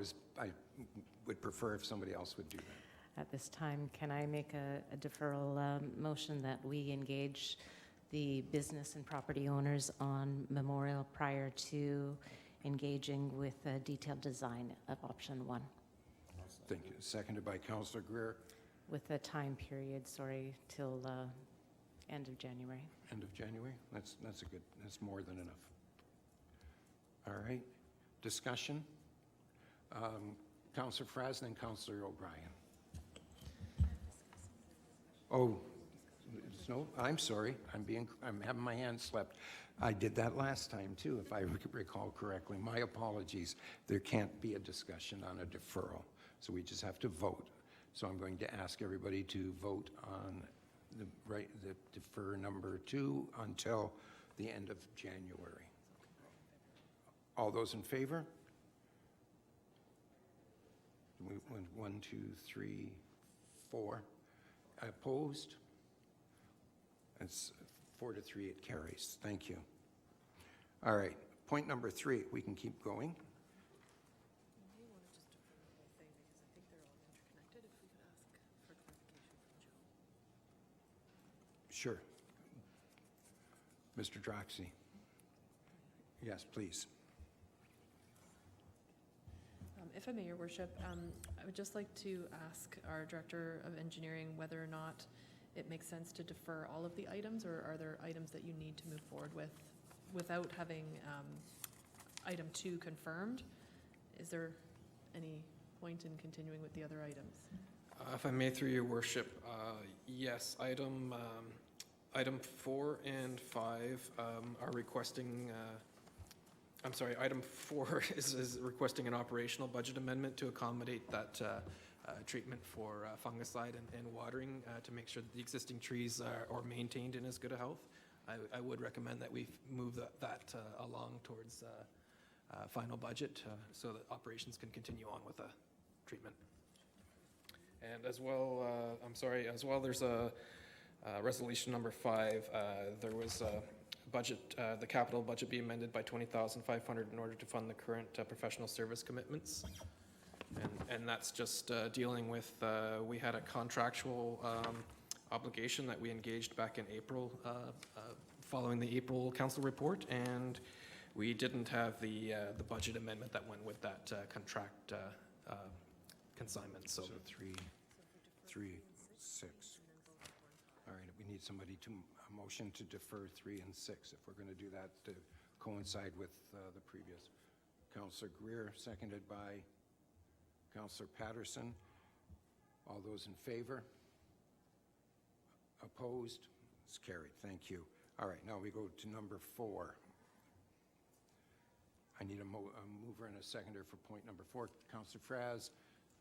would prefer if somebody else would do that. At this time, can I make a deferral motion that we engage the business and property owners on Memorial prior to engaging with a detailed design of option 1? Thank you. Seconded by Councillor Greer. with a time period, sorry, till end of January. End of January? That's more than enough. All right. Discussion? Councillor Fraz and then Councillor O'Brien. Oh, no, I'm sorry. I'm having my hand slapped. I did that last time too, if I recall correctly. My apologies. There can't be a discussion on a deferral, so we just have to vote. So I'm going to ask everybody to vote on the defer number 2 until the end of January. All those in favor? 1, 2, 3, 4. Opposed? It's 4 to 3, it carries. Thank you. All right, point number 3, we can keep going. You may want to just defer the whole thing because I think they're all interconnected. If we could ask for clarification from Joe. Sure. Mr. Droxy. Yes, please. If I may, Your Worship, I would just like to ask our Director of Engineering whether or not it makes sense to defer all of the items, or are there items that you need to move forward with without having item 2 confirmed? Is there any point in continuing with the other items? If I may, through your worship, yes, item 4 and 5 are requesting, I'm sorry, item 4 is requesting an operational budget amendment to accommodate that treatment for fungicide and watering to make sure that the existing trees are maintained in as good a health. I would recommend that we move that along towards final budget so that operations can continue on with the treatment. And as well, there's a resolution number 5. There was a budget, the capital budget be amended by $20,500 in order to fund the current professional service commitments. And that's just dealing with, we had a contractual obligation that we engaged back in April, following the April council report, and we didn't have the budget amendment that went with that contract consignment. So 3, 6. All right, we need somebody to a motion to defer 3 and 6 if we're going to do that to coincide with the previous. Councillor Greer, seconded by Councillor Patterson. All those in favor? Opposed? It's carried. Thank you. All right, now we go to number 4. I need a mover and a seconder for point number 4. Councillor Fraz,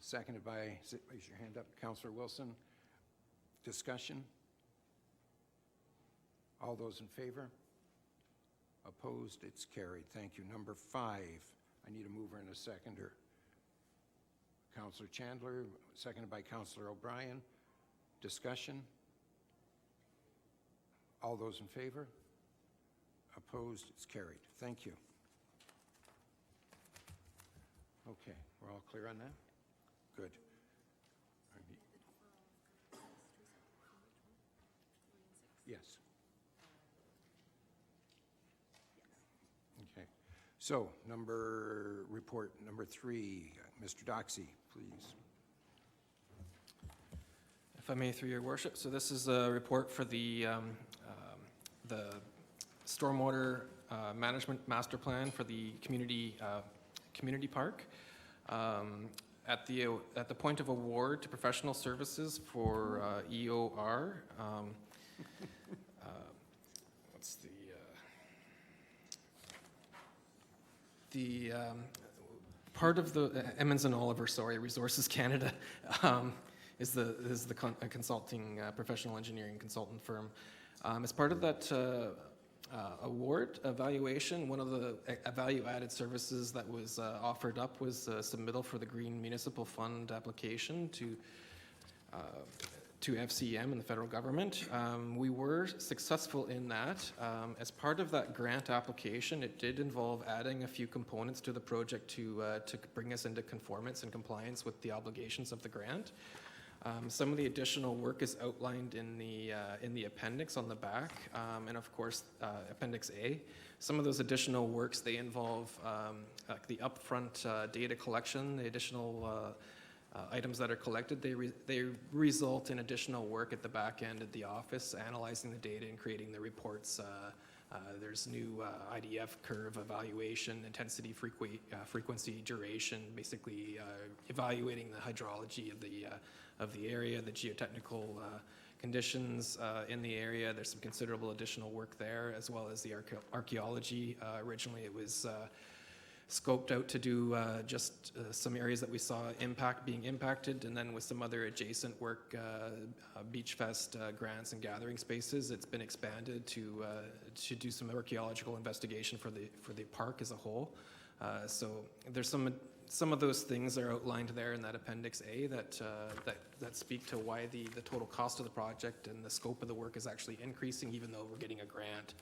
seconded by, raise your hand up, Councillor Wilson. Discussion? All those in favor? Opposed? It's carried. Thank you. Number 5, I need a mover and a seconder. Councillor Chandler, seconded by Councillor O'Brien. Discussion? All those in favor? Opposed? It's carried. Thank you. Okay, we're all clear on that? Good. Yes. Okay. So, report number 3, Mr. Doxey, please. If I may, through your worship, so this is a report for the Stormwater Management Master Plan for the community park. At the point of award to professional services for EOR, what's the part of the Emmons and Oliver, Resources Canada, is the consulting professional engineering consultant firm. As part of that award evaluation, one of the value-added services that was offered up was submittal for the Green Municipal Fund application to FCM and the federal government. We were successful in that. As part of that grant application, it did involve adding a few components to the project to bring us into conformance and compliance with the obligations of the grant. Some of the additional work is outlined in the appendix on the back, and of course, Appendix A. Some of those additional works, they involve like the upfront data collection, the additional items that are collected, they result in additional work at the back end of the office, analyzing the data and creating the reports. There's new IDF curve evaluation, intensity, frequency, duration, basically evaluating the hydrology of the area, the geotechnical conditions in the area. There's some considerable additional work there, as well as the archaeology. Originally, it was scoped out to do just some areas that we saw being impacted, and then with some other adjacent work, Beach Fest grants and gathering spaces, it's been expanded to do some archaeological investigation for the park as a whole. So there's some of those things are outlined there in that Appendix A that speak to why the total cost of the project and the scope of the work is actually increasing, even though we're getting a grant.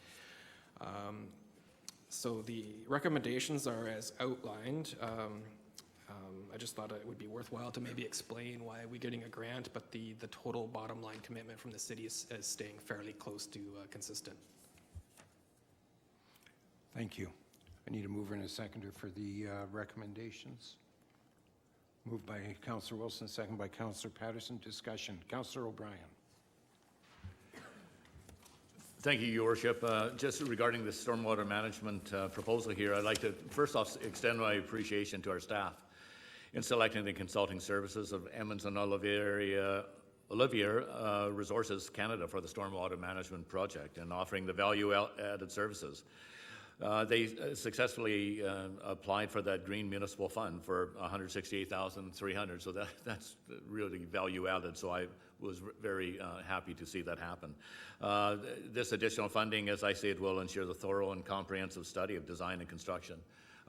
So the recommendations are as outlined. I just thought it would be worthwhile to maybe explain why we're getting a grant, but the total bottom line commitment from the city is staying fairly close to consistent. Thank you. I need a mover and a seconder for the recommendations. Moved by Councillor Wilson, second by Councillor Patterson. Discussion. Councillor O'Brien. Thank you, Your Worship. Just regarding the stormwater management proposal here, I'd like to first off extend my appreciation to our staff in selecting the consulting services of Emmons and Olivier Resources Canada for the stormwater management project and offering the value-added services. They successfully applied for that Green Municipal Fund for $168,300, so that's really value added, so I was very happy to see that happen. This additional funding, as I say, it will ensure the thorough and comprehensive study of design and construction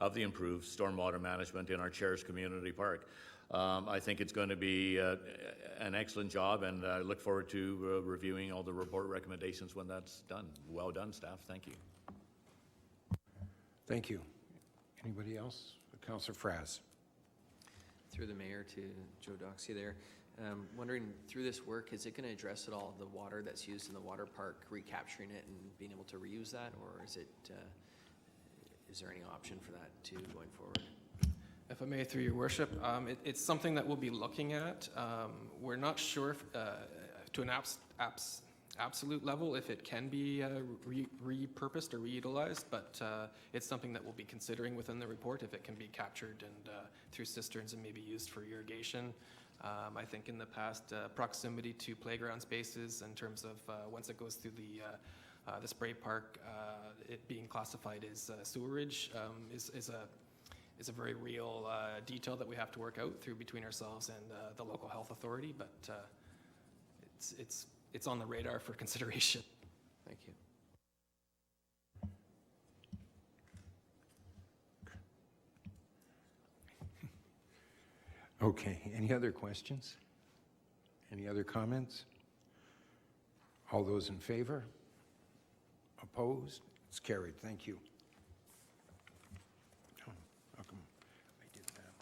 of the improved stormwater management in our cherished community park. I think it's going to be an excellent job, and I look forward to reviewing all the report recommendations when that's done. Well done, staff. Thank you. Thank you. Anybody else? Councillor Fraz. Through the mayor to Joe Doxey there. Wondering, through this work, is it going to address at all the water that's used in the water park, recapturing it and being able to reuse that, or is there any option for that too going forward? If I may, through your worship, it's something that we'll be looking at. We're not sure if, to an absolute level if it can be repurposed or reutilized, but it's something that we'll be considering within the report if it can be captured and through cisterns and maybe used for irrigation. I think in the past, proximity to playground spaces in terms of once it goes through the spray park, it being classified as sewerage is a very real detail that we have to work out through between ourselves and the local health authority, but it's on the radar for consideration. Thank you. Okay, any other questions? Any other comments? All those in favor? Opposed? It's carried. Thank you. Oh, how come I did that?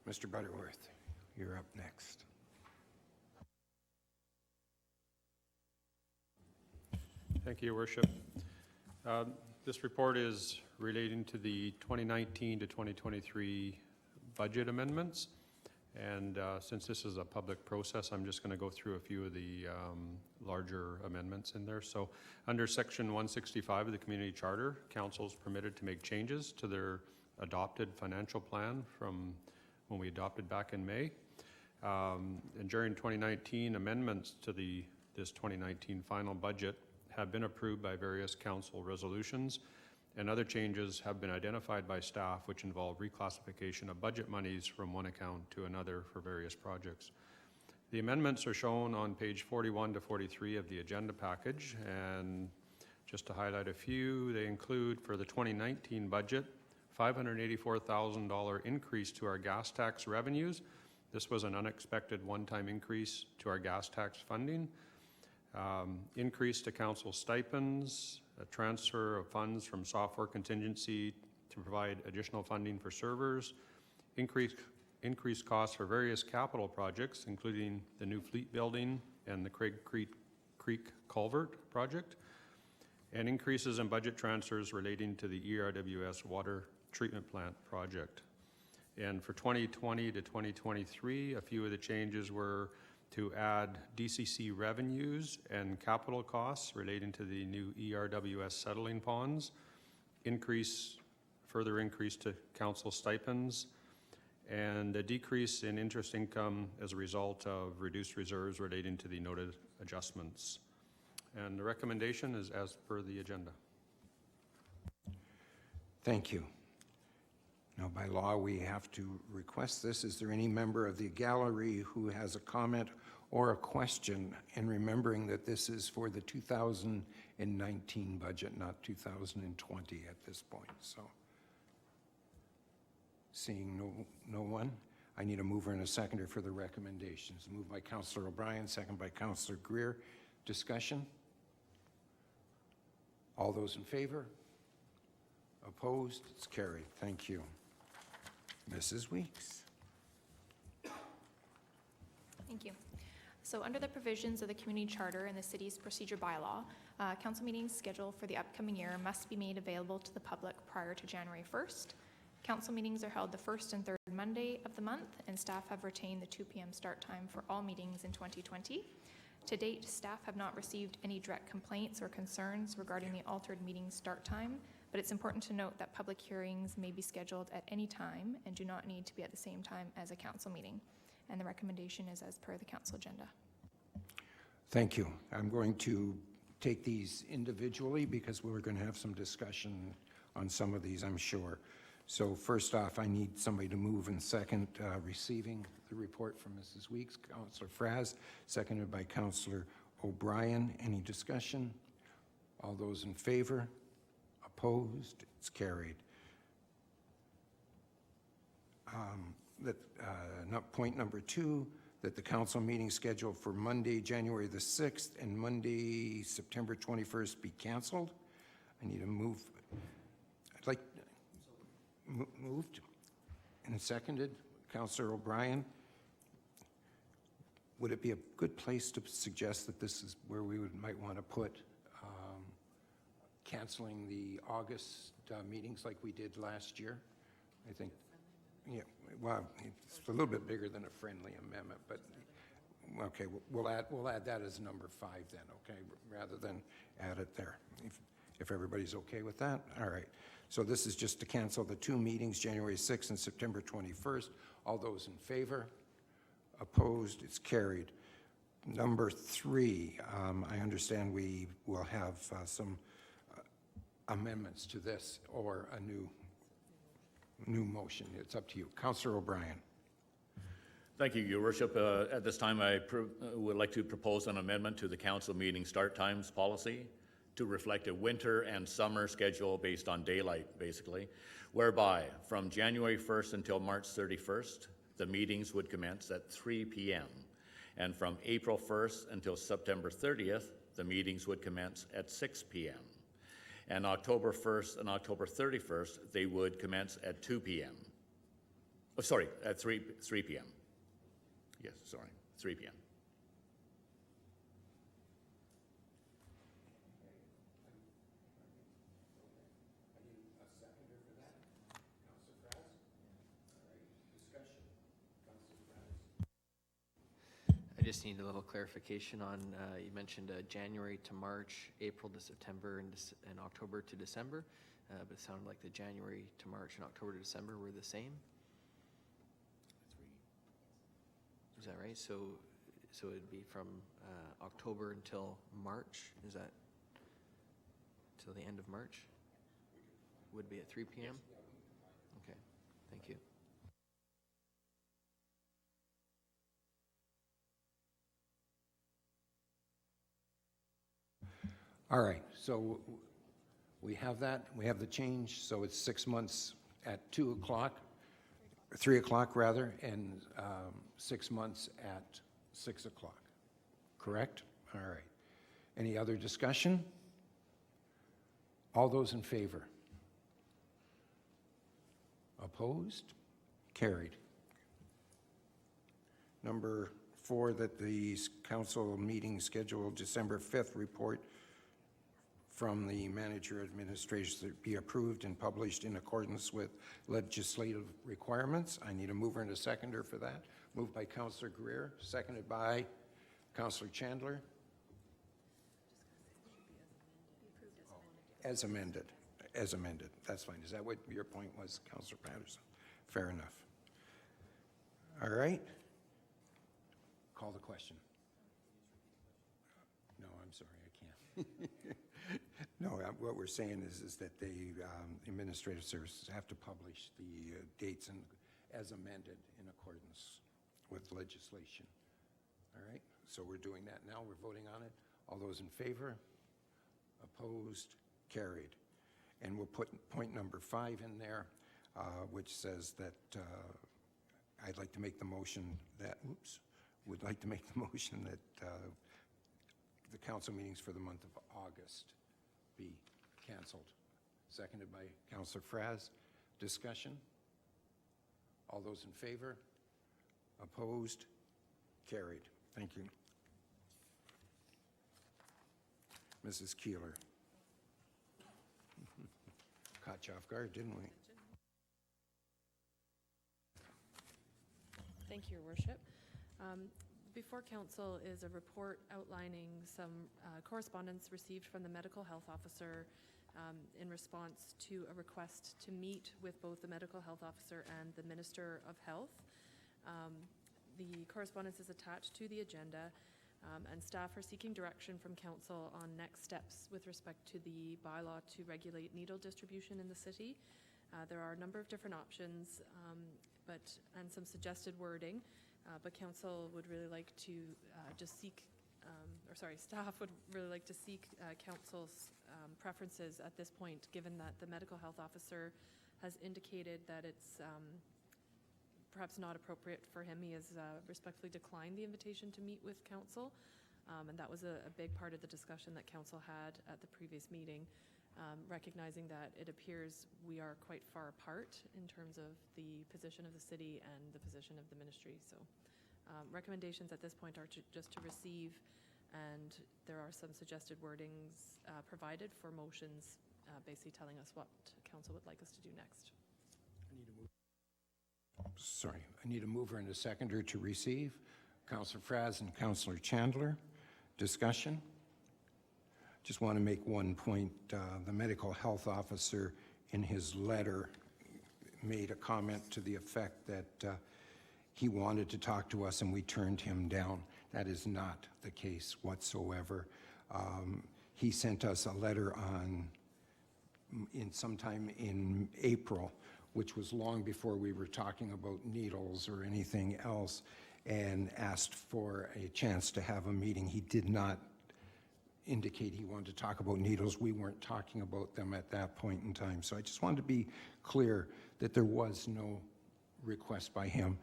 Mr. Butterworth, you're up next. Thank you, Your Worship. This report is relating to the 2019 to 2023 budget amendments. And since this is a public process, I'm just going to go through a few of the larger amendments in there. So under Section 165 of the Community Charter, Council is permitted to make changes to their adopted financial plan from when we adopted back in May. And during 2019, amendments to this 2019 final budget have been approved by various council resolutions, and other changes have been identified by staff which involve reclassification of budget monies from one account to another for various projects. The amendments are shown on page 41 to 43 of the agenda package, and just to highlight a few, they include for the 2019 budget, $584,000 increase to our gas tax revenues. This was an unexpected one-time increase to our gas tax funding. Increase to council stipends, a transfer of funds from software contingency to provide additional funding for servers, increased costs for various capital projects, including the new fleet building and the Craig Creek Culvert project, and increases in budget transfers relating to the ERWS water treatment plant project. And for 2020 to 2023, a few of the changes were to add DCC revenues and capital costs relating to the new ERWS settling ponds, further increase to council stipends, and a decrease in interest income as a result of reduced reserves relating to the noted adjustments. And the recommendation is as per the agenda. Thank you. Now, by law, we have to request this. Is there any member of the gallery who has a comment or a question, in remembering that this is for the 2019 budget, not 2020 at this point? So, seeing no one, I need a mover and a seconder for the recommendations. Moved by Councillor O'Brien, second by Councillor Greer. Discussion? All those in favor? Opposed? It's carried. Thank you. Mrs. Weeks. Thank you. So under the provisions of the community charter and the city's procedure bylaw, council meetings scheduled for the upcoming year must be made available to the public prior to January 1st. Council meetings are held the first and third Monday of the month, and staff have retained the 2 p.m. start time for all meetings in 2020. To date, staff have not received any direct complaints or concerns regarding the altered meeting start time, but it's important to note that public hearings may be scheduled at any time and do not need to be at the same time as a council meeting. And the recommendation is as per the council agenda. Thank you. I'm going to take these individually because we're going to have some discussion on some of these, I'm sure. So first off, I need somebody to move and second receiving the report from Mrs. Weeks. Councillor Fraz, seconded by Councillor O'Brien. Any discussion? All those in favor? Opposed? It's carried. Point number 2, that the council meeting scheduled for Monday, January the 6th and Monday, September 21st be canceled. I need a move. I'd like moved and seconded. Councillor O'Brien. Would it be a good place to suggest that this is where we might want to put canceling the August meetings like we did last year? I think, yeah, well, it's a little bit bigger than a friendly amendment, but okay, we'll add that as number 5 then, okay, rather than add it there, if everybody's okay with that. All right, so this is just to cancel the 2 meetings, January 6th and September 21st. All those in favor? Opposed? It's carried. Number 3, I understand we will have some amendments to this or a new motion. It's up to you. Councillor O'Brien. Thank you, Your Worship. At this time, I would like to propose an amendment to the council meeting start times policy to reflect a winter and summer schedule based on daylight, basically, whereby from January 1st until March 31st, the meetings would commence at 3 p.m. And from April 1st until September 30th, the meetings would commence at 6 p.m. And October 1st and October 31st, they would commence at 2 p.m. Oh, sorry, at 3 p.m. Yes, sorry, 3 p.m. I just need a little clarification on, you mentioned January to March, April to September, and October to December, but it sounded like the January to March and October to December were the same? Is that right? So it'd be from October until March? Is that till the end of March? Would be at 3 p.m.? Okay, thank you. All right, so we have that. We have the change. So it's 6 months at 2 o'clock, 3 o'clock rather, and 6 months at 6 o'clock. Correct? All right. Any other discussion? All those in favor? Opposed? Carried. Number 4, that the council meeting scheduled December 5th report from the manager administration be approved and published in accordance with legislative requirements. I need a mover and a seconder for that. Moved by Councillor Greer, seconded by Councillor Chandler. As amended. As amended. That's fine. Is that what your point was, Councillor Patterson? Fair enough. All right. Call the question. No, I'm sorry, I can't. No, what we're saying is that the administrative services have to publish the dates and as amended in accordance with legislation. All right, so we're doing that now. We're voting on it. All those in favor? Opposed? Carried. And we'll put point number 5 in there, which says that I'd like to make the motion that, would like to make the motion that the council meetings for the month of August be canceled. Seconded by Councillor Fraz. Discussion? All those in favor? Opposed? Carried. Thank you. Mrs. Keeler. Caught you off guard, didn't we? Thank you, Your Worship. Before council is a report outlining some correspondence received from the medical health officer in response to a request to meet with both the medical health officer and the Minister of Health. The correspondence is attached to the agenda, and staff are seeking direction from council on next steps with respect to the bylaw to regulate needle distribution in the city. There are a number of different options and some suggested wording, but council would really like to staff would really like to seek council's preferences at this point, given that the medical health officer has indicated that it's perhaps not appropriate for him. He has respectfully declined the invitation to meet with council, and that was a big part of the discussion that council had at the previous meeting, recognizing that it appears we are quite far apart in terms of the position of the city and the position of the ministry. So recommendations at this point are just to receive, and there are some suggested wordings provided for motions, basically telling us what council would like us to do next. I need a mover and a seconder to receive. Councillor Fraz and Councillor Chandler. Discussion? Just want to make one point. The medical health officer in his letter made a comment to the effect that he wanted to talk to us and we turned him down. That is not the case whatsoever. He sent us a letter sometime in April, which was long before we were talking about needles or anything else, and asked for a chance to have a meeting. He did not indicate he wanted to talk about needles. We weren't talking about them at that point in time. So I just wanted to be clear that there was no request by him.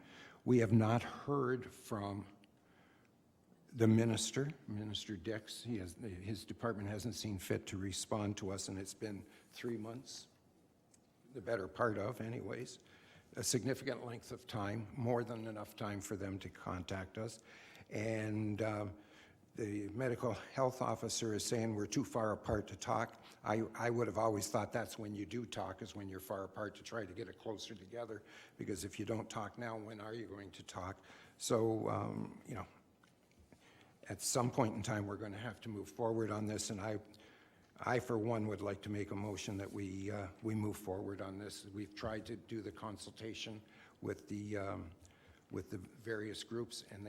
We have not heard from the minister, Minister Dix. His department hasn't seen fit to respond to us, and it's been 3 months. The better part of, anyways, a significant length of time, more than enough time for them to contact us. And the medical health officer is saying we're too far apart to talk. I would have always thought that's when you do talk, is when you're far apart, to try to get it closer together, because if you don't talk now, when are you going to talk? So, at some point in time, we're going to have to move forward on this, and I, for one, would like to make a motion that we move forward on this. We've tried to do the consultation with the various groups, and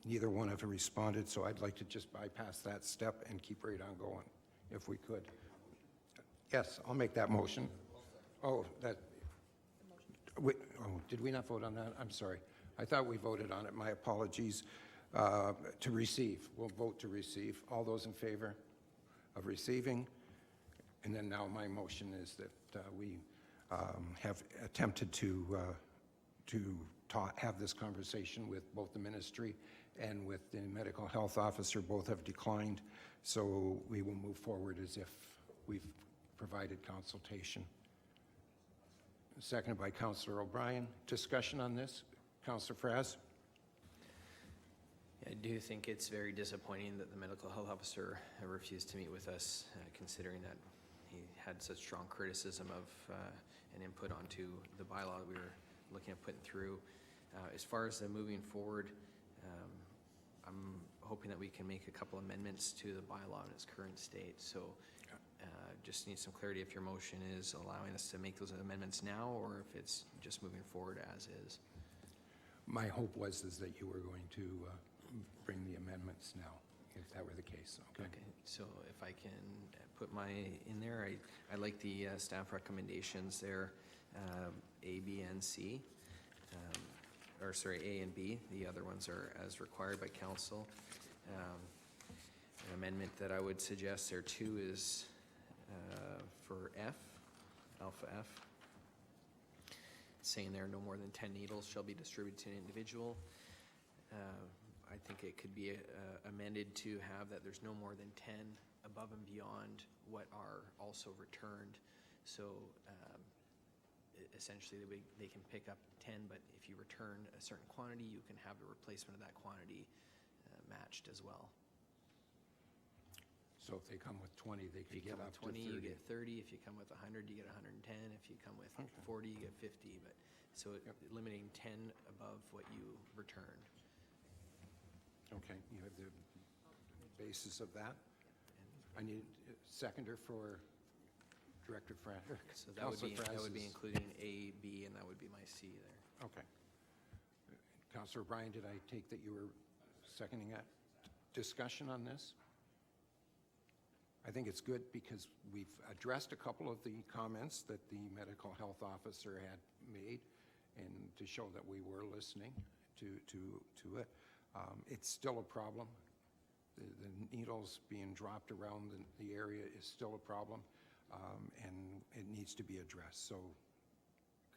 neither one have responded, so I'd like to just bypass that step and keep right on going, if we could. Yes, I'll make that motion. Did we not vote on that? I'm sorry. I thought we voted on it. My apologies. To receive. We'll vote to receive. All those in favor of receiving? And then now my motion is that we have attempted to have this conversation with both the ministry and with the medical health officer. Both have declined, so we will move forward as if we've provided consultation. Seconded by Councillor O'Brien. Discussion on this? Councillor Fraz? I do think it's very disappointing that the medical health officer refused to meet with us, considering that he had such strong criticism of and input onto the bylaw that we were looking at putting through. As far as moving forward, I'm hoping that we can make a couple amendments to the bylaw in its current state. So just need some clarity if your motion is allowing us to make those amendments now, or if it's just moving forward as is. My hope was that you were going to bring the amendments now, if that were the case. Okay. So if I can put my in there, I like the staff recommendations there, A, B, and C. Or sorry, A and B. The other ones are as required by council. An amendment that I would suggest there too is for F, alpha F. Saying there no more than 10 needles shall be distributed to an individual. I think it could be amended to have that there's no more than 10 above and beyond what are also returned. So essentially they can pick up 10, but if you return a certain quantity, you can have the replacement of that quantity matched as well. So if they come with 20, they could get up to 30. If you come with 20, you get 30. If you come with 100, you get 110. If you come with 40, you get 50. But so limiting 10 above what you returned. Okay, you have the basis of that. I need a seconder for Director Fraser. So that would be including A, B, and that would be my C there. Okay. Councillor Bryan, did I take that you were seconding that? Discussion on this? I think it's good because we've addressed a couple of the comments that the medical health officer had made, and to show that we were listening to it. It's still a problem. The needles being dropped around the area is still a problem, and it needs to be addressed. So,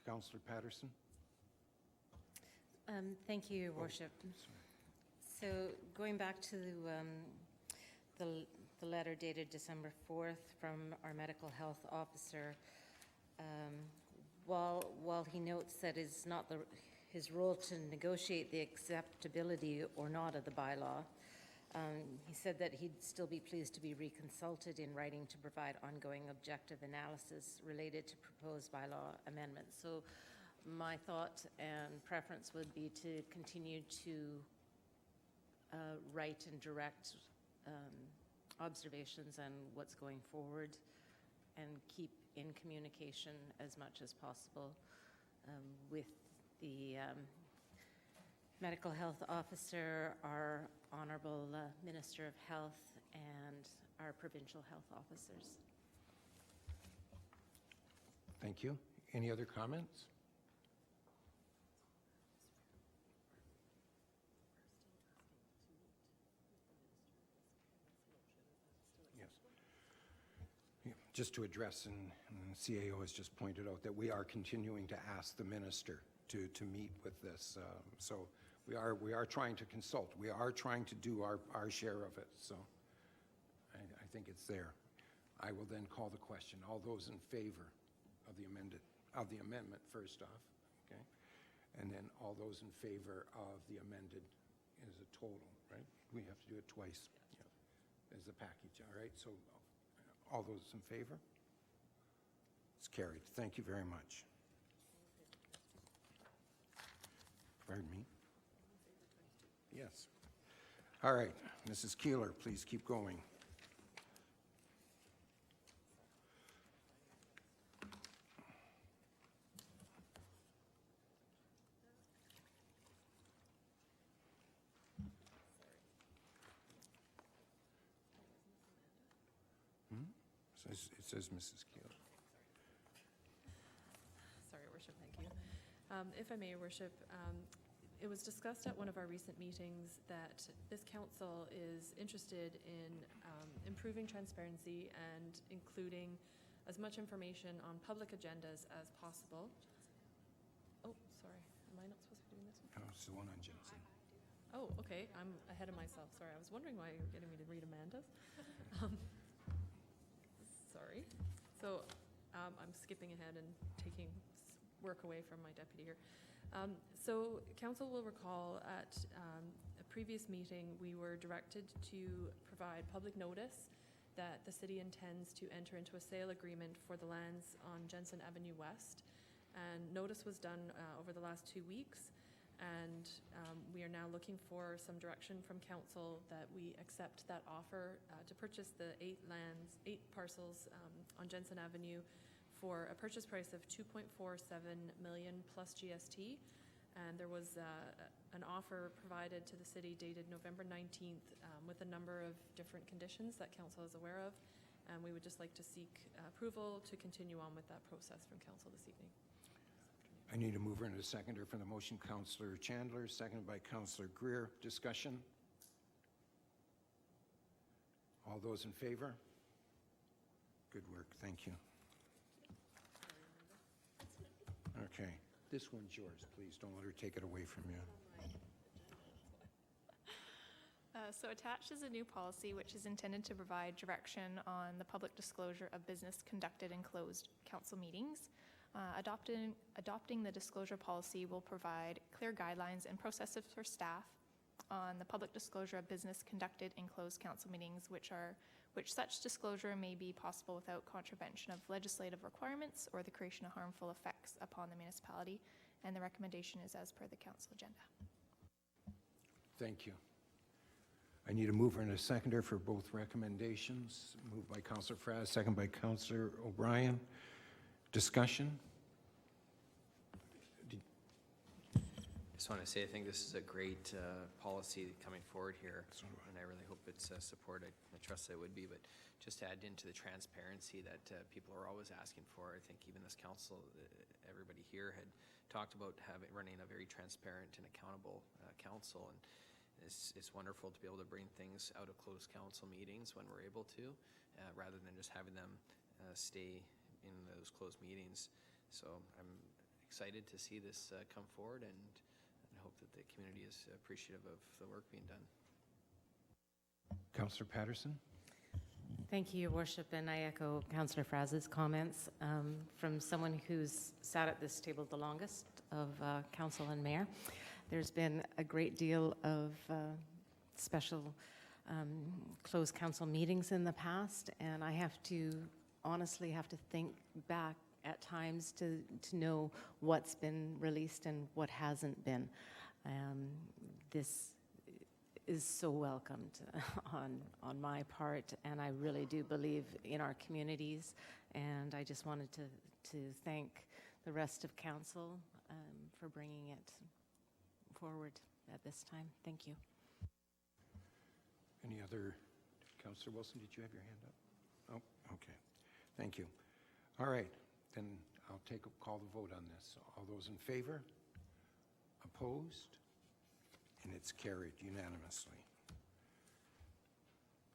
Councillor Patterson? Thank you, Your Worship. So going back to the letter dated December 4th from our medical health officer, while he notes that it's not his role to negotiate the acceptability or not of the bylaw, he said that he'd still be pleased to be reconsulted in writing to provide ongoing objective analysis related to proposed bylaw amendments. So my thought and preference would be to continue to write and direct observations and what's going forward, and keep in communication as much as possible with the medical health officer, our Honourable Minister of Health, and our provincial health officers. Thank you. Any other comments? Just to address, and CAO has just pointed out that we are continuing to ask the minister to meet with this. So we are trying to consult. We are trying to do our share of it. So I think it's there. I will then call the question. All those in favor of the amendment first off, okay? And then all those in favor of the amended is a total, right? We have to do it twice, yeah, as a package, all right? So all those in favor? It's carried. Thank you very much. Pardon me? Yes. All right, Mrs. Keeler, please keep going. It says Mrs. Keeler. Sorry, Your Worship, thank you. If I may, Your Worship, it was discussed at one of our recent meetings that this council is interested in improving transparency and including as much information on public agendas as possible. Oh, sorry, am I not supposed to be doing this one? Oh, it's the one on Jensen. Oh, okay, I'm ahead of myself, sorry. I was wondering why you were getting me to read Amanda's. Sorry. So I'm skipping ahead and taking work away from my deputy here. So council will recall at a previous meeting, we were directed to provide public notice that the city intends to enter into a sale agreement for the lands on Jensen Avenue West. And notice was done over the last 2 weeks. And we are now looking for some direction from council that we accept that offer to purchase the 8 parcels on Jensen Avenue for a purchase price of $2.47 million plus GST. And there was an offer provided to the city dated November 19th with a number of different conditions that council is aware of. And we would just like to seek approval to continue on with that process from council this evening. I need a mover and a seconder for the motion. Councillor Chandler, seconded by Councillor Greer. Discussion? All those in favor? Good work, thank you. Okay, this one's yours, please. Don't let her take it away from you. So attached is a new policy which is intended to provide direction on the public disclosure of business conducted in closed council meetings. Adopting the disclosure policy will provide clear guidelines and processes for staff on the public disclosure of business conducted in closed council meetings, which such disclosure may be possible without contravention of legislative requirements or the creation of harmful effects upon the municipality. And the recommendation is as per the council agenda. Thank you. I need a mover and a seconder for both recommendations. Moved by Councillor Fraz, second by Councillor O'Brien. Discussion? I just want to say I think this is a great policy coming forward here, and I really hope it's supported. I trust that it would be, but just to add into the transparency that people are always asking for, I think even this council, everybody here had talked about running a very transparent and accountable council, and it's wonderful to be able to bring things out of closed council meetings when we're able to, rather than just having them stay in those closed meetings. So I'm excited to see this come forward, and I hope that the community is appreciative of the work being done. Councillor Patterson? Thank you, Your Worship, and I echo Councillor Fraz's comments. From someone who's sat at this table the longest of council and mayor, there's been a great deal of special closed council meetings in the past, and I honestly have to think back at times to know what's been released and what hasn't been. This is so welcomed on my part, and I really do believe in our communities, and I just wanted to thank the rest of council for bringing it forward at this time. Thank you. Any other? Councillor Wilson, did you have your hand up? Oh, okay. Thank you. All right, then I'll call the vote on this. All those in favor? Opposed? And it's carried unanimously.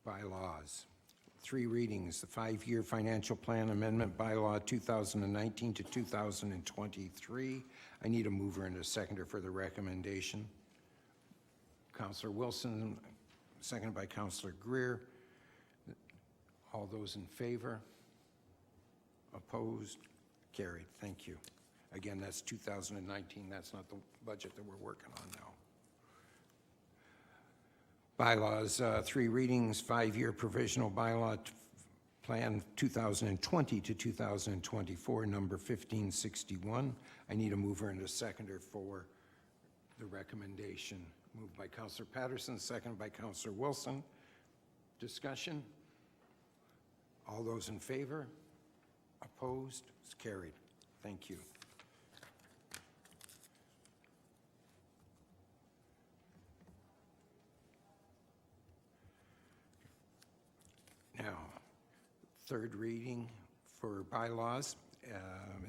Bylaws. 3 readings. The 5-year financial plan amendment bylaw 2019 to 2023. I need a mover and a seconder for the recommendation. Councillor Wilson, seconded by Councillor Greer. All those in favor? Opposed? Carried. Thank you. Again, that's 2019. That's not the budget that we're working on now. Bylaws, 3 readings, 5-year provisional bylaw plan 2020 to 2024, number 1561. I need a mover and a seconder for the recommendation. Moved by Councillor Patterson, seconded by Councillor Wilson. Discussion? All those in favor? Opposed? It's carried. Thank you. Now, 3rd reading for bylaws.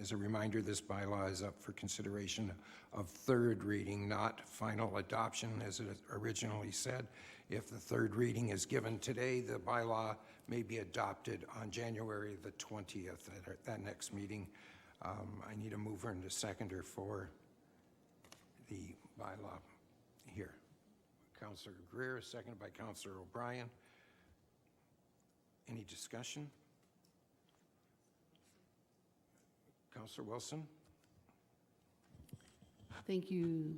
As a reminder, this bylaw is up for consideration of 3rd reading, not final adoption, as it originally said. If the 3rd reading is given today, the bylaw may be adopted on January the 20th at that next meeting. I need a mover and a seconder for the bylaw here. Councillor Greer, seconded by Councillor O'Brien. Any discussion? Councillor Wilson? Thank you,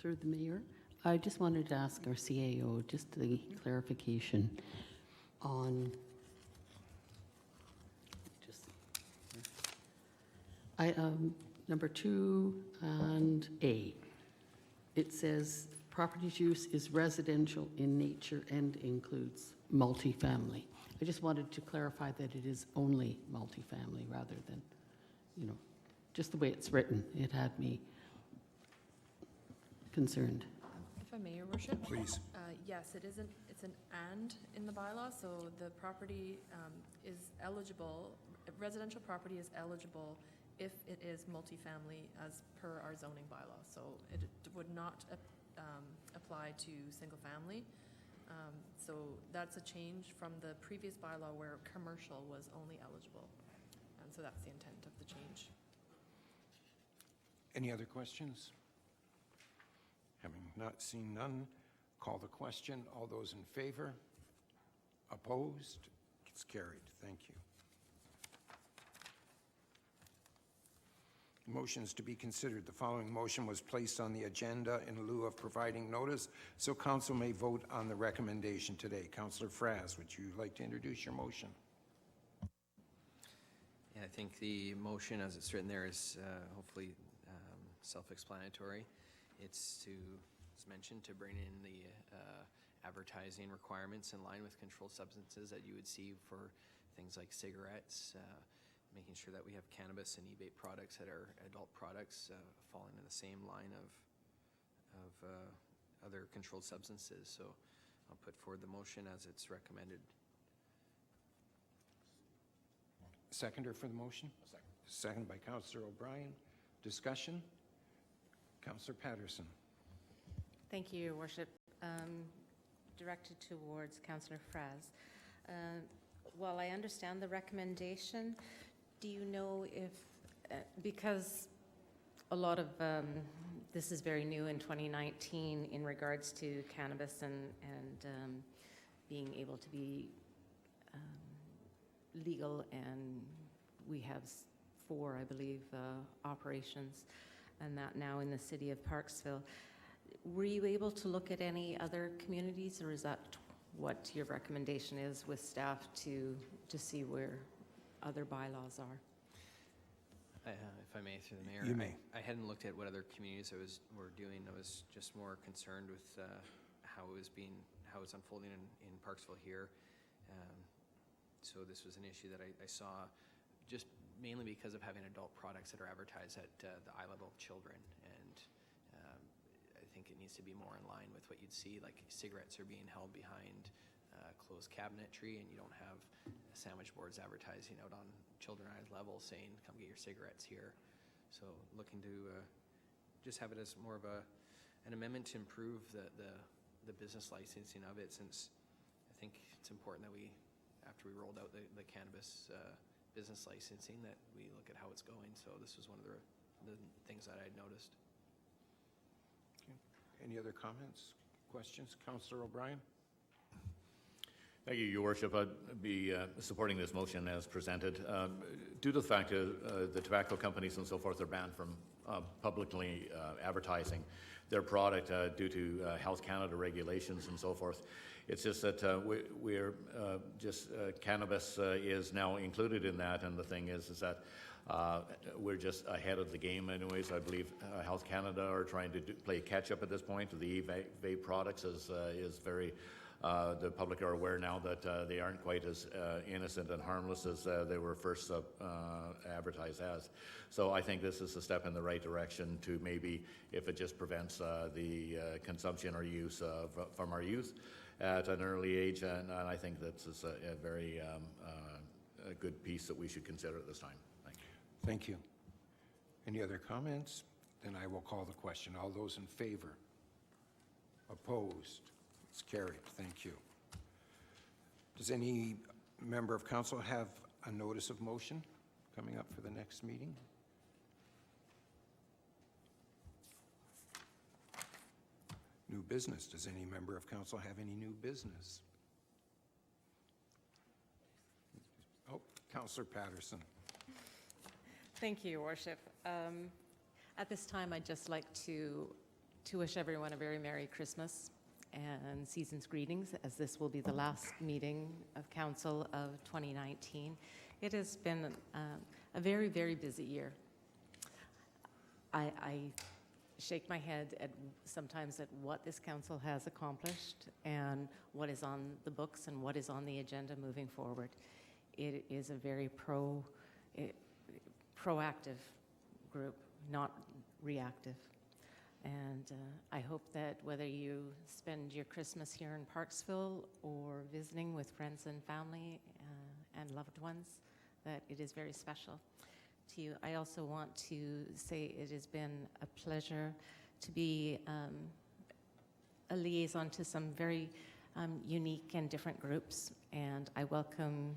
through the mayor. I just wanted to ask our CAO just the clarification on number 2 and A. It says property's use is residential in nature and includes multifamily. I just wanted to clarify that it is only multifamily rather than, just the way it's written. It had me concerned. If I may, Your Worship? Please. Yes, it's an and in the bylaw, so the property is eligible, residential property is eligible if it is multifamily as per our zoning bylaw. So it would not apply to single family. So that's a change from the previous bylaw where commercial was only eligible. And so that's the intent of the change. Any other questions? Having not seen none, call the question. All those in favor? Opposed? It's carried. Thank you. Motions to be considered. The following motion was placed on the agenda in lieu of providing notice, so council may vote on the recommendation today. Councillor Fraz, would you like to introduce your motion? Yeah, I think the motion as it's written there is hopefully self-explanatory. It's to, as mentioned, to bring in the advertising requirements in line with controlled substances that you would see for things like cigarettes, making sure that we have cannabis and e-vape products that are adult products falling in the same line of other controlled substances. So I'll put forward the motion as it's recommended. Seconder for the motion? Second by Councillor O'Brien. Discussion? Councillor Patterson. Thank you, Your Worship. Directed towards Councillor Fraz. While I understand the recommendation, do you know if, because a lot of this is very new in 2019 in regards to cannabis and being able to be legal, and we have 4, I believe, operations, and that now in the city of Parksville. Were you able to look at any other communities, or is that what your recommendation is with staff to see where other bylaws are? If I may, through the mayor. You may. I hadn't looked at what other communities were doing. I was just more concerned with how it's unfolding in Parksville here. So this was an issue that I saw just mainly because of having adult products that are advertised at the eye level of children. And I think it needs to be more in line with what you'd see, like cigarettes are being held behind closed cabinetry, and you don't have sandwich boards advertising out on children eye level saying, come get your cigarettes here. So looking to just have it as more of an amendment to improve the business licensing of it, since I think it's important that we, after we rolled out the cannabis business licensing, that we look at how it's going. So this was one of the things that I had noticed. Okay. Any other comments, questions? Councillor O'Brien? Thank you, Your Worship. I'd be supporting this motion as presented. Due to the fact that the tobacco companies and so forth are banned from publicly advertising their product due to Health Canada regulations and so forth, it's just that cannabis is now included in that, and the thing is that we're just ahead of the game anyways. I believe Health Canada are trying to play catch up at this point. The e-vape products is very... the public are aware now that they aren't quite as innocent and harmless as they were first advertised as. So I think this is a step in the right direction to maybe, if it just prevents the consumption or use from our youth at an early age, and I think this is a very a good piece that we should consider at this time. Thank you. Thank you. Any other comments? Then I will call the question. All those in favor? Opposed? It's carried. Thank you. Does any member of council have a notice of motion coming up for the next meeting? New business. Does any member of council have any new business? Oh, Councillor Patterson. Thank you, Your Worship. At this time, I'd just like to wish everyone a very Merry Christmas and season's greetings, as this will be the last meeting of council of 2019. It has been a very, very busy year. I shake my head sometimes at what this council has accomplished and what is on the books and what is on the agenda moving forward. It is a very proactive group, not reactive. And I hope that whether you spend your Christmas here in Parksville or visiting with friends and family and loved ones, that it is very special to you. I also want to say it has been a pleasure to be a liaison to some very unique and different groups, and I welcome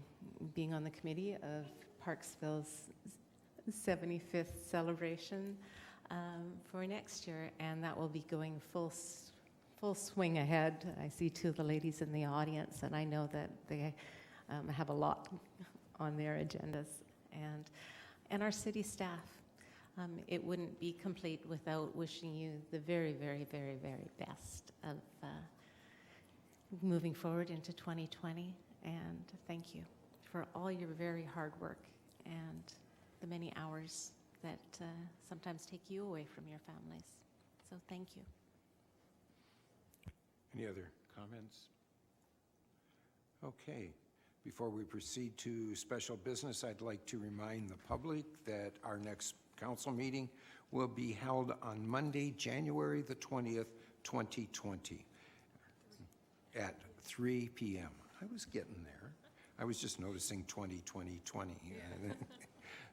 being on the committee of Parksville's 75th celebration for next year, and that will be going full swing ahead. I see two of the ladies in the audience, and I know that they have a lot on their agendas, and our city staff. It wouldn't be complete without wishing you the very, very, very, very best of moving forward into 2020, and thank you for all your very hard work and the many hours that sometimes take you away from your families. So thank you. Any other comments? Okay. Before we proceed to special business, I'd like to remind the public that our next council meeting will be held on Monday, January the 20th, 2020 at 3 p.m. I was getting there. I was just noticing 2020.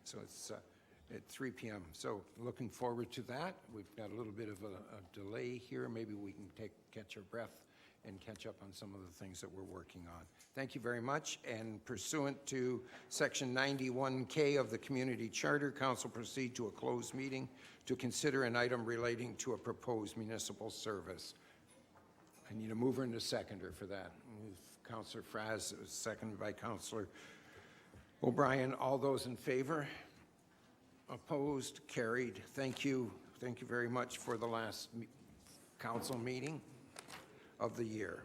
So it's at 3 p.m. So looking forward to that. We've got a little bit of a delay here. Maybe we can catch our breath and catch up on some of the things that we're working on. Thank you very much. And pursuant to Section 91K of the Community Charter, Council proceed to a closed meeting to consider an item relating to a proposed municipal service. I need a mover and a seconder for that. Councillor Fraz, seconded by Councillor O'Brien. All those in favor? Opposed? Carried. Thank you. Thank you very much for the last council meeting of the year.